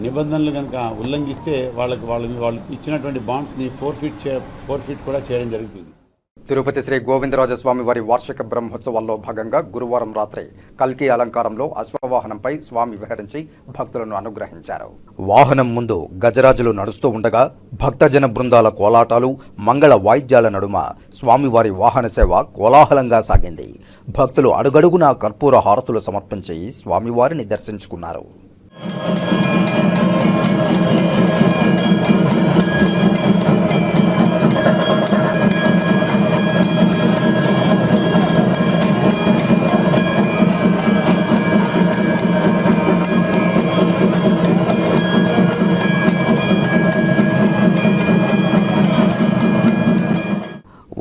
నిబంధనలు కనుక ఉల్లంఘిస్తే వాళ్ళు ఇచ్చినటువంటి బాండ్స్ని ఫోర్ఫిట్ కూడా చేయడం జరుగుతుంది. తిరుపతి శ్రీ గోవిందరాజస్వామి వారి వార్షిక బ్రహ్మోత్సవాల్లో భాగంగా గురువారం రాత్రి కల్కి అలంకారంలో అశ్వవాహనంపై స్వామి విహరించి భక్తులను అనుగ్రహించారు. వాహనం ముందు గజరాజులు నడుస్తూ ఉండగా భక్తజన బృందాల కోలాటాలు, మంగళ వాయిద్యాల నడుమ స్వామివారి వాహన సేవ కోలాహలంగా సాగింది. భక్తులు అడుగడుగునా కర్పూర హారతులు సమర్పించి స్వామివారిని దర్శించుకున్నారు.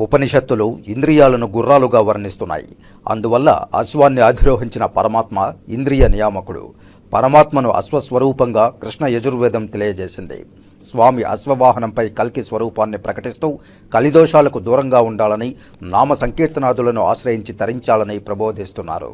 ఉపనిషత్తులు ఇంద్రియాలను గుర్రాలుగా వర్ణిస్తున్నాయి. అందువల్ల అశ్వాన్ని అధిరోహించిన పరమాత్మ ఇంద్రియ నియామకుడు. పరమాత్మను అశ్వస్వరూపంగా కృష్ణ యజుర్వేదం తెలియజేసింది. స్వామి అశ్వవాహనంపై కల్కి స్వరూపాన్ని ప్రకటిస్తూ కలిదోషాలకు దూరంగా ఉండాలని, నామ సంకీర్తనాదులను ఆశ్రయించి తరించాలని ప్రబోధిస్తున్నారు.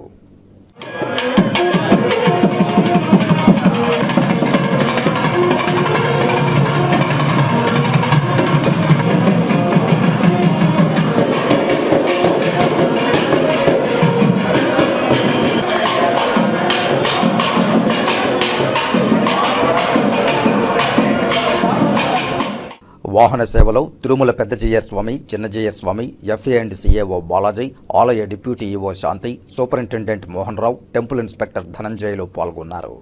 వాహన సేవలో తిరుమల పెద్దజయ్యర్ స్వామి, చిన్నజయ్యర్ స్వామి, ఎఫ్ఏ అండ్ సిఏఓ బాలాజీ, ఆలయ డిప్యూటీ ఈవో శాంతి, superintendent Mohan Rao, temple inspector ధనంజయలు పాల్గొన్నారు.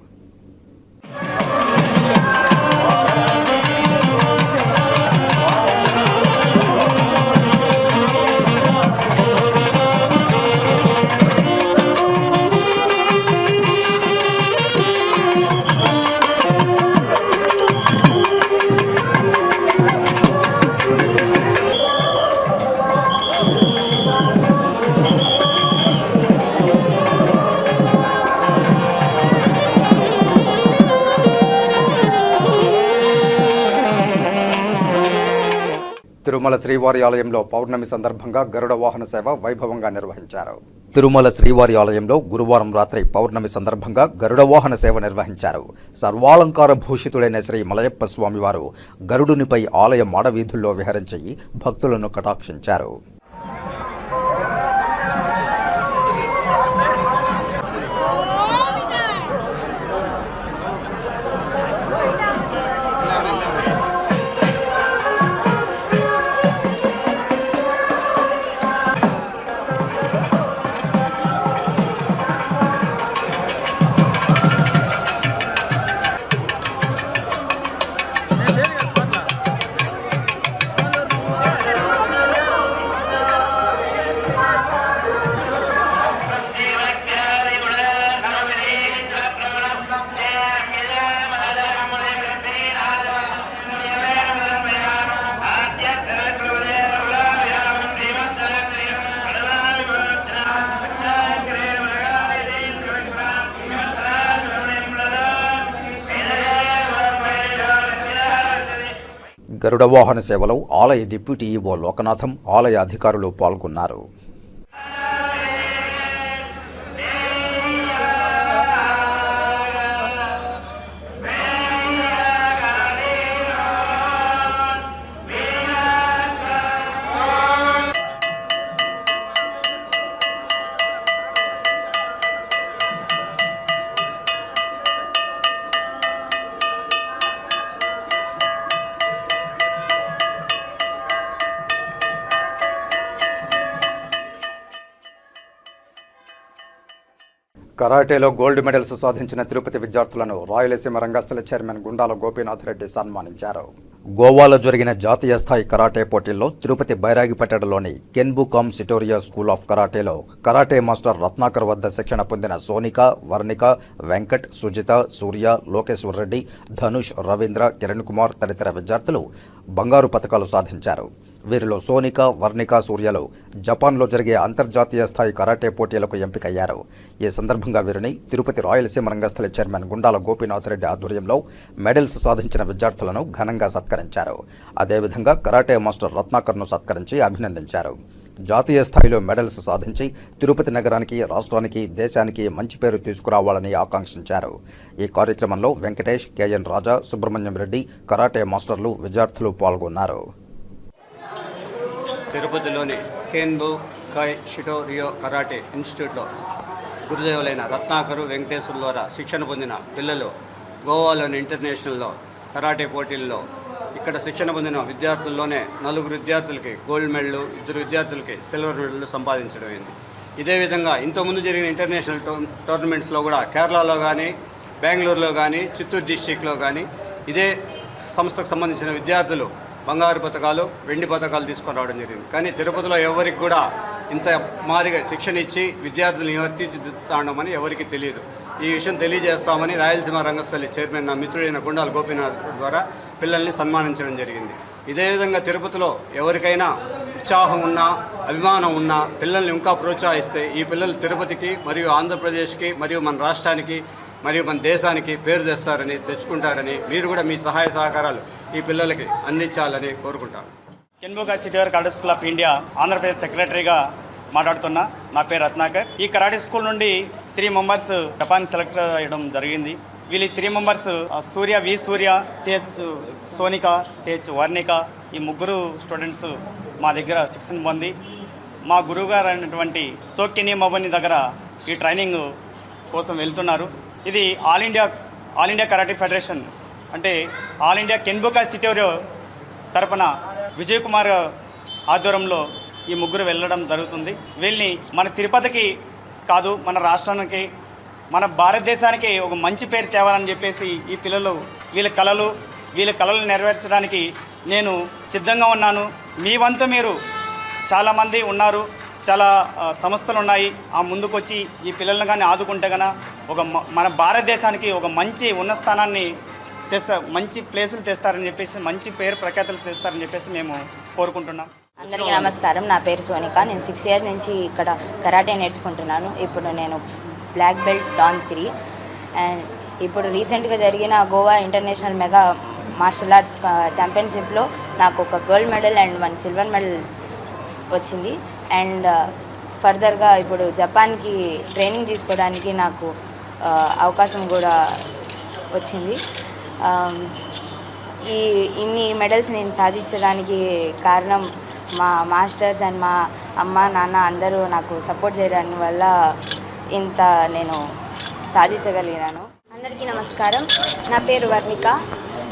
తిరుమల శ్రీవారి ఆలయంలో పౌర్ణమి సందర్భంగా గరుడ వాహన సేవ వైభవంగా నిర్వహించారు. తిరుమల శ్రీవారి ఆలయంలో గురువారం రాత్రి పౌర్ణమి సందర్భంగా గరుడ వాహన సేవ నిర్వహించారు. సర్వాలంకార భూషితుడైన శ్రీ మలయప్ప స్వామివారు గరుడునిపై ఆలయ మాడవీధుల్లో విహరించి భక్తులను కటాక్షించారు. గరుడ వాహన సేవలో ఆలయ డిప్యూటీ ఈవో లోకనాథం, ఆలయ అధికారులు పాల్గొన్నారు. కరాటేలో గోల్డ్ మెడల్స్ సాధించిన తిరుపతి విద్యార్థులను రాయలసీమ రంగస్థల చైర్మన్ గుండాల గోపీనాథ్ రెడ్డి సన్మానించారు. గోవాలో జరిగిన జాతీయ స్థాయి కరాటే పోటీల్లో తిరుపతి బైరాగిపేటలోని కెన్బుకామ్ సిటోరియా స్కూల్ ఆఫ్ కరాటేలో కరాటే మాస్టర్ రత్నాకర్ వద్ద శిక్షణ పొందిన సోనిక, వర్ణిక, వెంకట్, సుజిత, సూర్య, లోకేశ్వర్ రెడ్డి, ధనుష్, రవీంద్ర, కిరణ్ కుమార్ తదితర విద్యార్థులు బంగారు పతకాలు సాధించారు. వీరిలో సోనిక, వర్ణిక, సూర్యలు జపాన్లో జరిగే అంతర్జాతీయ స్థాయి కరాటే పోటీలకు ఎంపికయ్యారు. ఈ సందర్భంగా వీరిని తిరుపతి రాయలసీమ రంగస్థల చైర్మన్ గుండాల గోపీనాథ్ రెడ్డి ఆధ్వర్యంలో మెడల్స్ సాధించిన విద్యార్థులను ఘనంగా సత్కరించారు. అదేవిధంగా కరాటే మాస్టర్ రత్నాకర్ను సత్కరించి అభినందించారు. జాతీయ స్థాయిలో మెడల్స్ సాధించి తిరుపతి నగరానికి, రాష్ట్రానికి, దేశానికి మంచి పేరు తీసుకురావాలని ఆకాంక్షించారు. ఈ కార్యక్రమంలో వెంకటేష్, కేఎన్ రాజా, సుబ్రహ్మణ్యం రెడ్డి, కరాటే మాస్టర్లు, విద్యార్థులు పాల్గొన్నారు. తిరుపతిలోని కేన్బు కాయ్ షిటోరియో కరాటే ఇన్స్టిట్యూట్లో గురుదేవులైన రత్నాకరు, వెంకటేశ్వర ద్వారా శిక్షణ పొందిన పిల్లలు గోవాలోని ఇంటర్నేషనల్లో కరాటే పోటీల్లో ఇక్కడ శిక్షణ పొందిన విద్యార్థుల్లోనే 4 విద్యార్థులకి గోల్డ్ మెడల్, 2 విద్యార్థులకి సిల్వర్ మెడల్ సంపాదించడం అయింది. ఇదే విధంగా ఇంతకుముందు జరిగిన ఇంటర్నేషనల్ టోర్నమెంట్స్లో కూడా కేరళలో కానీ, బెంగళూరులో కానీ, చిత్తూరు డిస్టిక్లో కానీ ఇదే సంస్థకు సంబంధించిన విద్యార్థులు బంగారు పతకాలు, వెండి పతకాలు తీసుకొని రావడం జరిగింది. కానీ తిరుపతిలో ఎవరికి కూడా ఇంత మారిగా శిక్షణ ఇచ్చి విద్యార్థులను తీర్చిదిద్దామని ఎవరికి తెలియదు. ఈ విషయం తెలియజేస్తామని రాయలసీమ రంగస్థలి చైర్మన్ నా మిత్రుడైన గుండాల గోపీనాథ్ ద్వారా పిల్లల్ని సన్మానించడం జరిగింది. ఇదే విధంగా తిరుపతిలో ఎవరికైనా ఉత్సాహం ఉన్నా, అభిమానం ఉన్నా పిల్లల్ని ఇంకా ప్రోత్సహిస్తే ఈ పిల్లలు తిరుపతికి మరియు ఆంధ్రప్రదేశ్కి మరియు మన రాష్ట్రానికి మరియు మన దేశానికి పేరు తెచ్చుకుంటారని మీరు కూడా మీ సహాయ సహకారాలు ఈ పిల్లలకి అందించాలని కోరుకుంటాను. Kenbukai Shitoryu karate school of India Andhra Pradesh సెక్రటరీగా మాట్లాడుతున్నా. నా పేరు రత్నాకర్. ఈ కరాటే స్కూల్ నుండి 3 మెంబర్స్ జపాన్ సెలెక్ట్ అయ్యడం జరిగింది. వీళ్ళు 3 మెంబర్స్ సూర్య, టేచ్ సోనిక, టేచ్ వర్ణిక, ఈ 3 స్టూడెంట్స్ మా దగ్గర శిక్షణ పొంది మా గురువుగారు అయినటువంటి సోక్కిని మబని దగ్గర ఈ ట్రైనింగ్ కోసం వెళ్తున్నారు. ఇది ఆల్ ఇండియా కరాటే ఫెడరేషన్ అంటే ఆల్ ఇండియా కెన్బుకాయ్ సిటోరియో తరపున విజయ్ కుమార్ ఆధ్వర్యంలో ఈ 3 వెళ్ళడం జరుగుతుంది. వీళ్ళని మన తిరుపతికి కాదు, మన రాష్ట్రానికి, మన భారతదేశానికి ఒక మంచి పేరు తేవాలని చెప్పేసి ఈ పిల్లలు వీళ్ళ కళలు నెరవేర్చడానికి నేను సిద్ధంగా ఉన్నాను. మీ వంతు మీరు చాలామంది ఉన్నారు, చాలా సంస్థలు ఉన్నాయి. ఆ ముందుకొచ్చి ఈ పిల్లలను కానీ ఆదుకుంటే కన్నా మన భారతదేశానికి ఒక మంచి ఉన్నత స్థానాన్ని మంచి ప్లేసులు తెస్తారని చెప్పేసి, మంచి పేరు ప్రఖ్యాతులు తెస్తారని చెప్పేసి మేము కోరుకుంటున్నాం. అందరికీ నమస్కారం. నా పేరు సోనిక. నేను 6 ఇయర్స్ నుంచి ఇక్కడ కరాటే నేర్చుకుంటున్నాను. ఇప్పుడు నేను బ్లాక్ బెల్ట్ డాన్ 3 అండ్ ఇప్పుడు రీసెంట్గా జరిగిన Goa international mega martial arts ఛాంపియన్షిప్లో నాకు ఒక gold medal and 1 silver medal వచ్చింది. అండ్ ఫర్దర్గా ఇప్పుడు జపాన్కి ట్రైనింగ్ తీసుకోవడానికి నాకు అవకాశం కూడా వచ్చింది. ఇన్ని మెడల్స్ నేను సాధించడానికి కారణం మా మాస్టర్స్ అండ్ మా అమ్మ నాన్న అందరూ నాకు సపోర్ట్ చేయడం వల్ల ఇంత నేను సాధించగలిగాను. అందరికీ నమస్కారం. నా పేరు వర్ణిక.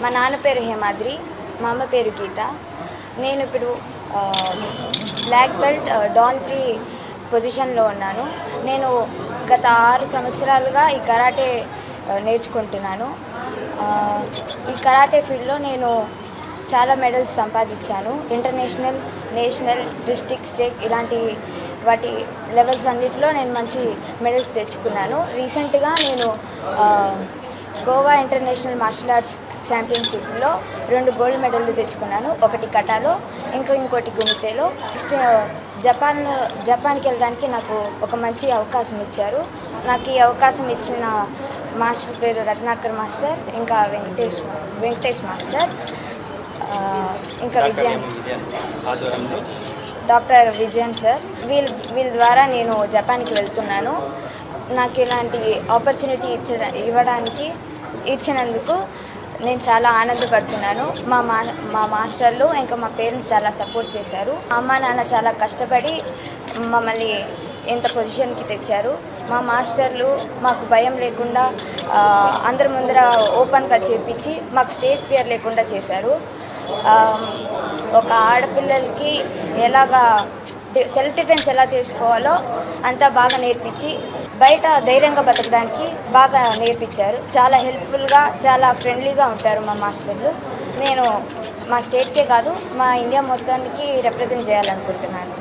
మా నాన్న పేరు హేమాద్రి, మా అమ్మ పేరు గీత. నేను ఇప్పుడు బ్లాక్ బెల్ట్ డాన్ 3 పొజిషన్లో ఉన్నాను. నేను గత 6 సంవత్సరాలుగా ఈ కరాటే నేర్చుకుంటున్నాను. ఈ కరాటే ఫీల్డ్లో నేను చాలా మెడల్స్ సంపాదించాను. ఇంటర్నేషనల్, నేషనల్, డిస్ట్రిక్ట్, స్టేట్ ఇలాంటి వాటి లెవెల్స్ అన్నిటిలో నేను మంచి మెడల్స్ తెచ్చుకున్నాను. రీసెంట్గా నేను గోవా ఇంటర్నేషనల్ మార్షల్ ఆర్ట్స్ ఛాంపియన్షిప్లో 2 గోల్డ్ మెడల్లు తెచ్చుకున్నాను. ఒకటి కటాలో, ఇంకోటి గుమితేలో. నెక్స్ట్ జపాన్కి వెళ్ళడానికి నాకు ఒక మంచి అవకాశం ఇచ్చారు. నాకు ఈ అవకాశం ఇచ్చిన మాస్టర్ పేరు రత్నాకర్ మాస్టర్, ఇంకా వెంకటేష్ మాస్టర్. ఇంకా డాక్టర్ విజయన్ సార్ వీళ్ళ ద్వారా నేను జపాన్కి వెళ్తున్నాను. నాకు ఇలాంటి ఆపర్చునిటీ ఇచ్చినందుకు నేను చాలా ఆనందపడుతున్నాను. మా మాస్టర్లు ఇంకా మా పేరెంట్స్ చాలా సపోర్ట్ చేశారు. అమ్మ నాన్న చాలా కష్టపడి మమ్మల్ని ఇంత పొజిషన్కి తెచ్చారు. మా మాస్టర్లు మాకు భయం లేకుండా అందరి ముందర ఓపెన్గా చేపించి మాకు స్టేజ్ ఫియర్ లేకుండా చేశారు. ఒక ఆడపిల్లలకి ఎలాగా సెల్ఫ్ డిఫెన్స్ ఎలా చేసుకోవాలో అంతా బాగా నేర్పించి బయట ధైర్యంగా బతకడానికి బాగా నేర్పించారు. చాలా హెల్ప్ఫుల్గా చాలా ఫ్రెండ్లీగా ఉంటారు మా మాస్టర్లు. నేను మా స్టేట్కే కాదు మా ఇండియా మొత్తానికి రిప్రజెంట్ చేయాలనుకుంటున్నాను.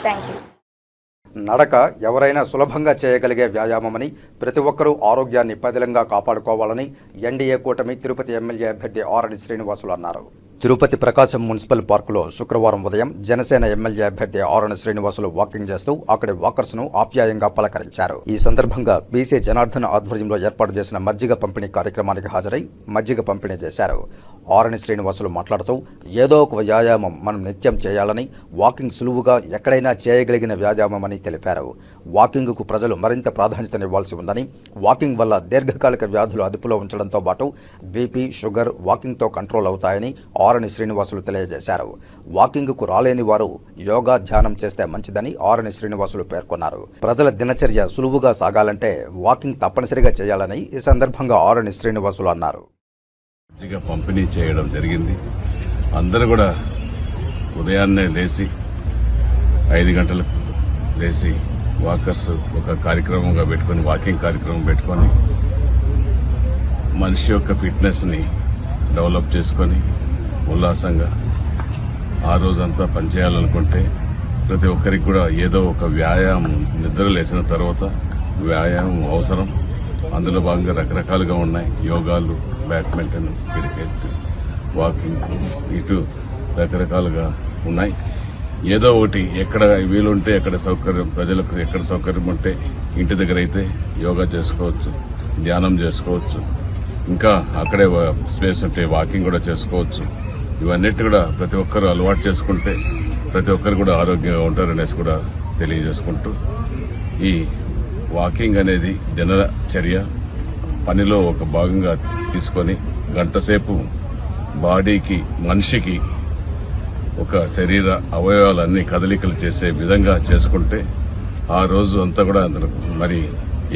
Thank you. నడక ఎవరైనా సులభంగా చేయగలిగే వ్యాయామమని, ప్రతి ఒక్కరూ ఆరోగ్యాన్ని పదిలంగా కాపాడుకోవాలని ఎన్డీఏ కూటమి తిరుపతి ఎమ్మెల్యే అభ్యర్థి ఆరణి శ్రీనివాసులు అన్నారు. తిరుపతి ప్రకాశం మున్సిపల్ పార్కులో శుక్రవారం ఉదయం జనసేన ఎమ్మెల్యే అభ్యర్థి ఆరణి శ్రీనివాసులు వాకింగ్ చేస్తూ అక్కడి వాకర్స్ను ఆప్యాయంగా పలకరించారు. ఈ సందర్భంగా బీసీ జనార్దన్ ఆధ్వర్యంలో ఏర్పాటు చేసిన మజ్జిగ పంపిణీ కార్యక్రమానికి హాజరై మజ్జిగ పంపిణీ చేశారు. ఆరణి శ్రీనివాసులు మాట్లాడుతూ ఏదో ఒక వ్యాయామం మనం నిత్యం చేయాలని, వాకింగ్ సులువుగా ఎక్కడైనా చేయగలిగిన వ్యాయామమని తెలిపారు. వాకింగ్కు ప్రజలు మరింత ప్రాధాన్యతనివ్వాల్సి ఉందని, వాకింగ్ వల్ల దీర్ఘకాలిక వ్యాధులు అదుపులో ఉంచడంతో పాటు బీపీ, షుగర్ వాకింగ్తో కంట్రోల్ అవుతాయని ఆరణి శ్రీనివాసులు తెలియజేశారు. వాకింగ్కు రాలేని వారు యోగా, ధ్యానం చేస్తే మంచిదని ఆరణి శ్రీనివాసులు పేర్కొన్నారు. ప్రజల దినచర్య సులువుగా సాగాలంటే వాకింగ్ తప్పనిసరిగా చేయాలని ఈ సందర్భంగా ఆరణి శ్రీనివాసులు అన్నారు. పంపిణీ చేయడం జరిగింది. అందరూ కూడా ఉదయాన్నే లేచి 5 గంటలకు లేచి వాకర్స్ ఒక కార్యక్రమంగా పెట్టుకొని, వాకింగ్ కార్యక్రమం పెట్టుకొని మనిషి యొక్క ఫిట్నెస్ని డెవలప్ చేసుకొని ఉల్లాసంగా ఆ రోజంతా పనిచేయాలనుకుంటే ప్రతి ఒక్కరికి కూడా ఏదో ఒక వ్యాయామం, నిద్ర లేచిన తర్వాత వ్యాయామం అవసరం. అందులో భాగంగా రకరకాలుగా ఉన్నాయి. యోగాలు, బ్యాడ్మింటన్, క్రికెట్, వాకింగ్, ఇటు రకరకాలుగా ఉన్నాయి. ఏదో ఒకటి ఎక్కడ వీలుంటే ఎక్కడ సౌకర్యం, ప్రజలకు ఎక్కడ సౌకర్యం ఉంటే ఇంటి దగ్గర అయితే యోగా చేసుకోవచ్చు, ధ్యానం చేసుకోవచ్చు. ఇంకా అక్కడే స్పేస్ ఉంటే వాకింగ్ కూడా చేసుకోవచ్చు. ఇవన్నిటి కూడా ప్రతి ఒక్కరు అలవాటు చేసుకుంటే ప్రతి ఒక్కరు కూడా ఆరోగ్యంగా ఉంటారనేసి కూడా తెలియజేసుకుంటూ, ఈ వాకింగ్ అనేది దినచర్య పనిలో ఒక భాగంగా తీసుకొని గంట సేపు బాడీకి, మనిషికి ఒక శరీర అవయవాలన్నీ కదలికలు చేసే విధంగా చేసుకుంటే ఆ రోజు అంతా కూడా మరి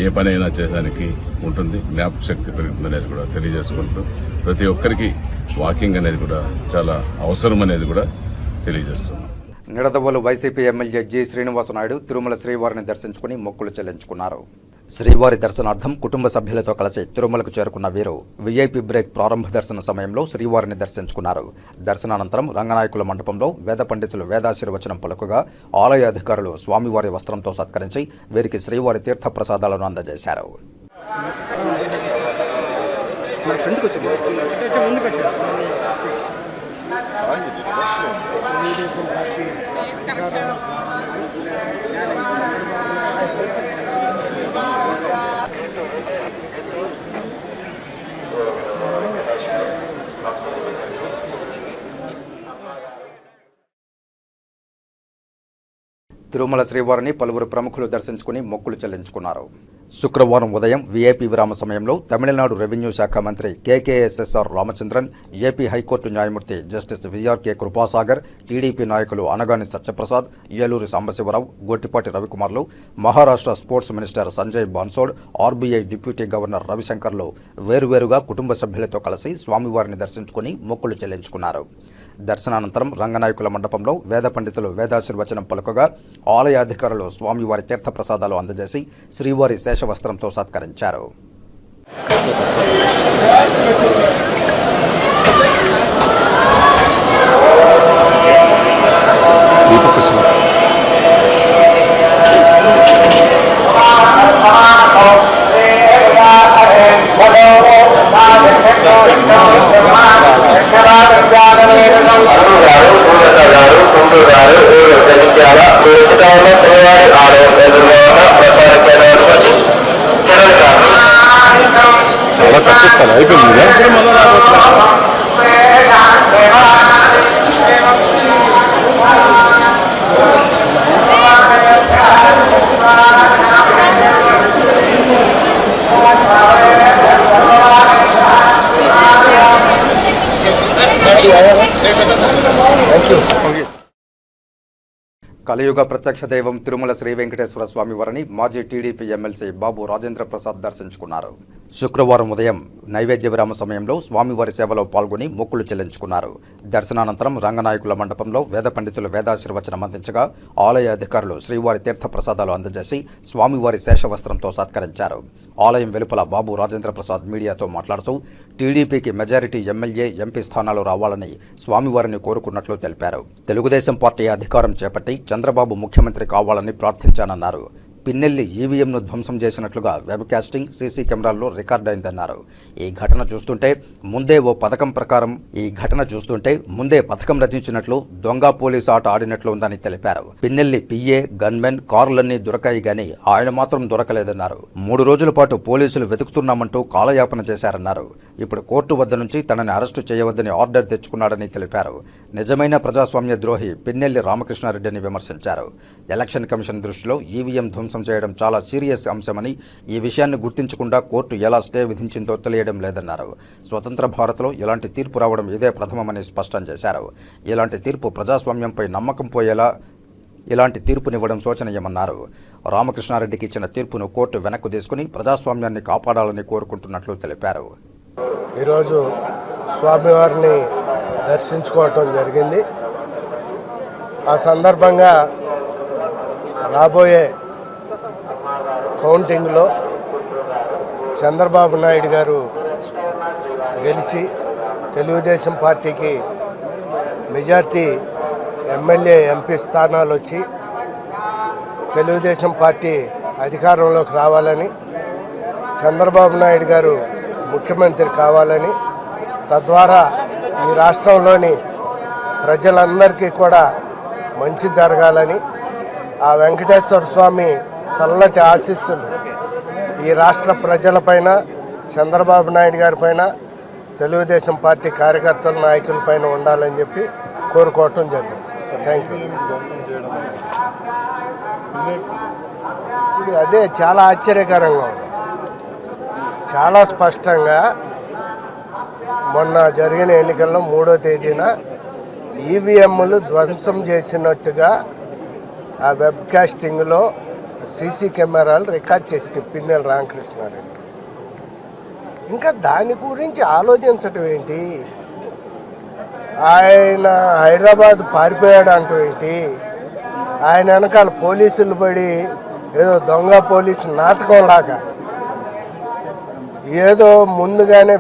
ఏ పనైనా చేయడానికి ఉంటుంది, జ్ఞాపక శక్తి పెరుగుతుందనేది కూడా తెలియజేసుకుంటూ ప్రతి ఒక్కరికి వాకింగ్ అనేది కూడా చాలా అవసరం అనేది కూడా తెలియజేస్తున్నాం. Nidadavolu YCP MLA G Srinivasa Naidu Tirumala శ్రీవారిని దర్శించుకుని మొక్కులు చెల్లించుకున్నారు. శ్రీవారి దర్శనార్థం కుటుంబ సభ్యులతో కలిసి తిరుమలకు చేరుకున్న వీరు వీఐపీ బ్రేక్ ప్రారంభ దర్శన సమయంలో శ్రీవారిని దర్శించుకున్నారు. దర్శనానంతరం రంగనాయకుల మండపంలో వేద పండితులు వేదాశీర్వచనం పలుకుగా ఆలయ అధికారులు స్వామివారి వస్త్రంతో సత్కరించి వీరికి శ్రీవారి తీర్థ ప్రసాదాలను అందజేశారు. తిరుమల శ్రీవారిని పలువురు ప్రముఖులు దర్శించుకుని మొక్కులు చెల్లించుకున్నారు. శుక్రవారం ఉదయం వీఐపీ విరామ సమయంలో తమిళనాడు రెవెన్యూ శాఖ మంత్రి కేకేఎస్ఎస్ఆర్ రామచంద్రన్, ఏపీ హైకోర్టు న్యాయమూర్తి జస్టిస్ విఆర్కే కృపాసాగర్, టీడీపీ నాయకులు అనగాని సత్యప్రసాద్, ఏలూరి సాంబశివరావు, గొట్టిపాటి రవికుమార్లు, Maharashtra sports minister Sanjay Bansode, RBI deputy governor రవిశంకర్లు వేరువేరుగా కుటుంబ సభ్యులతో కలిసి స్వామివారిని దర్శించుకుని మొక్కులు చెల్లించుకున్నారు. దర్శనానంతరం రంగనాయకుల మండపంలో వేద పండితులు వేదాశీర్వచనం పలుకగా ఆలయ అధికారులు స్వామివారి తీర్థప్రసాదాలు అందజేసి శ్రీవారి శేషవస్త్రంతో సత్కరించారు. చాలా కష్టం అయిపోయింది. కలియుగ ప్రత్యక్ష దైవం తిరుమల శ్రీ వెంకటేశ్వర స్వామి వారిని మాజీ టీడీపీ ఎమ్మెల్సీ బాబు రాజేంద్ర ప్రసాద్ దర్శించుకున్నారు. శుక్రవారం ఉదయం నైవేద్య విరామ సమయంలో స్వామివారి సేవలో పాల్గొని మొక్కులు చెల్లించుకున్నారు. దర్శనానంతరం రంగనాయకుల మండపంలో వేద పండితులు వేదాశీర్వచనం అందించగా ఆలయ అధికారులు శ్రీవారి తీర్థ ప్రసాదాలు అందజేసి స్వామివారి శేషవస్త్రంతో సత్కరించారు. ఆలయం వెలుపల బాబు రాజేంద్ర ప్రసాద్ మీడియాతో మాట్లాడుతూ టీడీపీకి మెజారిటీ ఎమ్మెల్యే, ఎంపీ స్థానాలు రావాలని స్వామివారిని కోరుకున్నట్లు తెలిపారు. తెలుగుదేశం పార్టీ అధికారం చేపట్టి చంద్రబాబు ముఖ్యమంత్రి కావాలని ప్రార్థించానన్నారు. పిన్నెల్లి ఈవీఎంను ధ్వంసం చేసినట్లుగా వెబ్ కాస్టింగ్ సీసీ కెమెరాల్లో రికార్డైందన్నారు. ఈ ఘటన చూస్తుంటే ముందే పథకం రచించినట్లు దొంగ పోలీసు ఆట ఆడినట్లు ఉందని తెలిపారు. పిన్నెల్లి పిఏ, గన్మెన్, కార్లన్నీ దొరకాయి గాని ఆయన మాత్రం దొరకలేదన్నారు. 3 రోజుల పాటు పోలీసులు వెతుకుతున్నామంటూ కాలయాపన చేశారన్నారు. ఇప్పుడు కోర్టు వద్ద నుంచి తనని అరెస్టు చేయవద్దని ఆర్డర్ తెచ్చుకున్నాడని తెలిపారు. నిజమైన ప్రజాస్వామ్య ద్రోహి పిన్నెల్లి రామకృష్ణారెడ్డిని విమర్శించారు. ఎలక్షన్ కమిషన్ దృష్టిలో ఈవీఎం ధ్వంసం చేయడం చాలా సీరియస్ అంశమని, ఈ విషయాన్ని గుర్తించకుండా కోర్టు ఎలా స్టే విధించిందో తెలియడం లేదన్నారు. స్వతంత్ర భారత్లో ఇలాంటి తీర్పు రావడం ఇదే ప్రథమమని స్పష్టం చేశారు. ఇలాంటి తీర్పు ప్రజాస్వామ్యంపై నమ్మకం పోయేలా ఇలాంటి తీర్పునివ్వడం శోచనీయమన్నారు. రామకృష్ణారెడ్డికి ఇచ్చిన తీర్పును కోర్టు వెనక్కు తీసుకుని ప్రజాస్వామ్యాన్ని కాపాడాలని కోరుకుంటున్నట్లు తెలిపారు. ఈరోజు స్వామివారిని దర్శించుకోవటం జరిగింది. ఆ సందర్భంగా రాబోయే కౌంటింగ్లో చంద్రబాబు నాయుడు గారు గెలిచి తెలుగుదేశం పార్టీకి మెజార్టీ ఎమ్మెల్యే, ఎంపీ స్థానాలు వచ్చి తెలుగుదేశం పార్టీ అధికారంలోకి రావాలని, చంద్రబాబు నాయుడు గారు ముఖ్యమంత్రి కావాలని, తద్వారా ఈ రాష్ట్రంలోని ప్రజలందరికీ కూడా మంచి జరగాలని, ఆ వెంకటేశ్వర స్వామి చల్లటి ఆశీస్సులు ఈ రాష్ట్ర ప్రజలపైన, చంద్రబాబు నాయుడు గారి పైన, తెలుగుదేశం పార్టీ కార్యకర్తల నాయకులపైన ఉండాలని చెప్పి కోరుకోవటం జరిగింది. Thank you. ఇప్పుడు అదే చాలా ఆశ్చర్యకరంగా ఉంది. చాలా స్పష్టంగా మొన్న జరిగిన ఎన్నికల్లో 3వ తేదీన ఈవీఎంలు ధ్వంసం చేసినట్టుగా ఆ వెబ్ కాస్టింగ్లో సీసీ కెమెరాలు రికార్డ్ చేసిన పిన్నెల్లి రామకృష్ణారెడ్డి. ఇంకా దాని గురించి ఆలోచించటం ఏంటి? ఆయన హైదరాబాద్ పారిపోయాడు అంటూ ఏంటి? ఆయన వెనకాల పోలీసులు పడి ఏదో దొంగ పోలీసు నాటకంలాగా, ఏదో ముందుగానే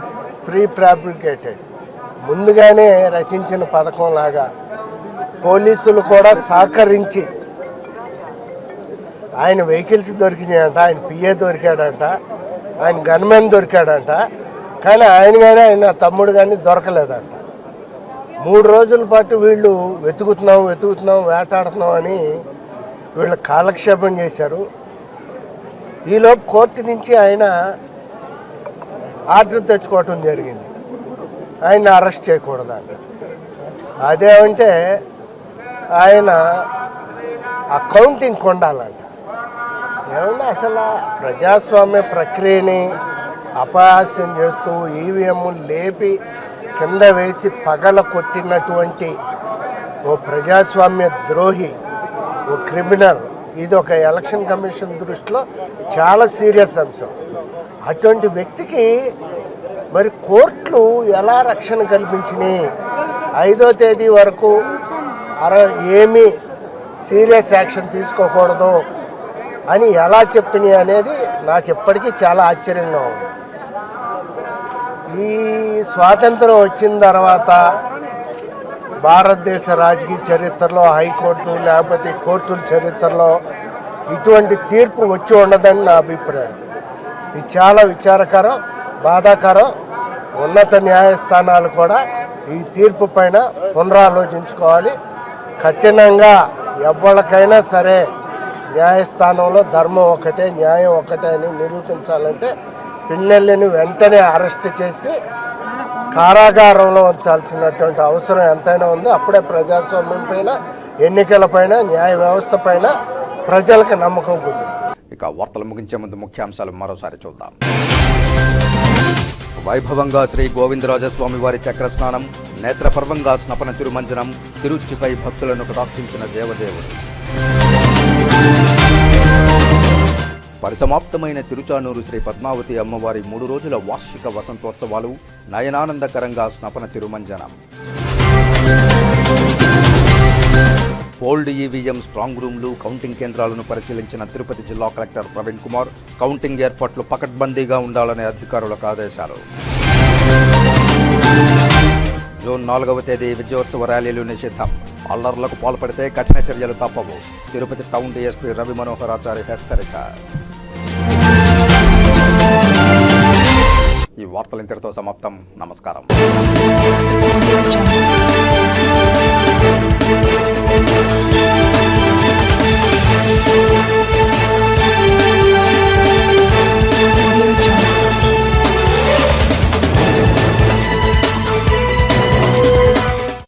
ప్రీ ఫ్యాబ్రికేటెడ్, ముందుగానే రచించిన పథకంలాగా పోలీసులు కూడా సహకరించి ఆయన వెహికల్స్ దొరికినాయంట, ఆయన పిఏ దొరికాడంట, ఆయన గన్మెన్ దొరికాడంట, కానీ ఆయన కానీ ఆయన తమ్ముడు కానీ దొరకలేదంట. 3 రోజుల పాటు వీళ్ళు వెతుకుతున్నాం వేటాడుతున్నాం అని వీళ్ళు కాలక్షేపం చేశారు. ఈలోపు కోర్టు నుంచి ఆయన ఆర్డర్ తెచ్చుకోవటం జరిగింది, ఆయన అరెస్ట్ చేయకూడదంట. అదేమంటే ఆయన అకౌంటింగ్ కొండాలంట. ఏమన్నా అసలు ప్రజాస్వామ్య ప్రక్రియని అపహాస్యం చేస్తూ ఈవీఎం లేపి కింద వేసి పగల కొట్టినటువంటి ఓ ప్రజాస్వామ్య ద్రోహి, ఓ క్రిమినల్, ఇది ఒక ఎలక్షన్ కమిషన్ దృష్టిలో చాలా సీరియస్ అంశం. అటువంటి వ్యక్తికి మరి కోర్టులు ఎలా రక్షణ కల్పించినాయి? 5వ తేదీ వరకు ఏమీ సీరియస్ యాక్షన్ తీసుకోకూడదు అని ఎలా చెప్పినాయి అనేది నాకు ఎప్పటికీ చాలా ఆశ్చర్యంగా ఉంది. ఈ స్వాతంత్రం వచ్చిన తర్వాత భారతదేశ రాజకీయ చరిత్రలో, హైకోర్టు లేకపోతే కోర్టుల చరిత్రలో ఇటువంటి తీర్పు వచ్చి ఉండదని నా అభిప్రాయం. ఇది చాలా విచారకరం, బాధాకరం. ఉన్నత న్యాయస్థానాలు కూడా ఈ తీర్పు పైన పునరాలోచించుకోవాలి. కఠినంగా ఎవరికైనా సరే న్యాయస్థానంలో ధర్మం ఒకటే, న్యాయం ఒకటే అని నిరూపించాలంటే పిన్నెల్లిని వెంటనే అరెస్ట్ చేసి కారాగారంలో ఉంచాల్సినటువంటి అవసరం ఎంతైనా ఉంది. అప్పుడే ప్రజాస్వామ్యం పైన, ఎన్నికల పైన, న్యాయ వ్యవస్థ పైన ప్రజలకు నమ్మకం కుదురుతుంది. ఇక వార్తలు ముగించే ముందు ముఖ్యాంశాలు మరోసారి చూద్దాం. వైభవంగా శ్రీ గోవిందరాజస్వామి వారి చక్రస్నానం, నేత్రపర్వంగా స్నపన తిరుమంజనం, తిరుచిపై భక్తులను కటాక్షించిన దేవదేవుడు. పరిసమాప్తమైన తిరుచానూరు శ్రీ పద్మావతి అమ్మవారి 3 రోజుల వార్షిక వసంతోత్సవాలు, నయనానందకరంగా స్నపన తిరుమంజనం. ఓల్డ్ ఈవీఎం స్ట్రాంగ్ రూమ్లు, కౌంటింగ్ కేంద్రాలను పరిశీలించిన తిరుపతి జిల్లా కలెక్టర్ ప్రవీణ్ కుమార్. కౌంటింగ్ ఏర్పాట్లు పకడ్బందీగా ఉండాలనే అధికారులకు ఆదేశాలు. జూన్ 4వ తేదీ విజయోత్సవ ర్యాలీలు నిషిద్ధం. అల్లర్లకు పాల్పడితే కఠిన చర్యలు తప్పవు. తిరుపతి టౌన్ డీఎస్పీ రవి మనోహరాచారి హెచ్చరిక. ఈ వార్తలు ఇంతటితో సమాప్తం. నమస్కారం.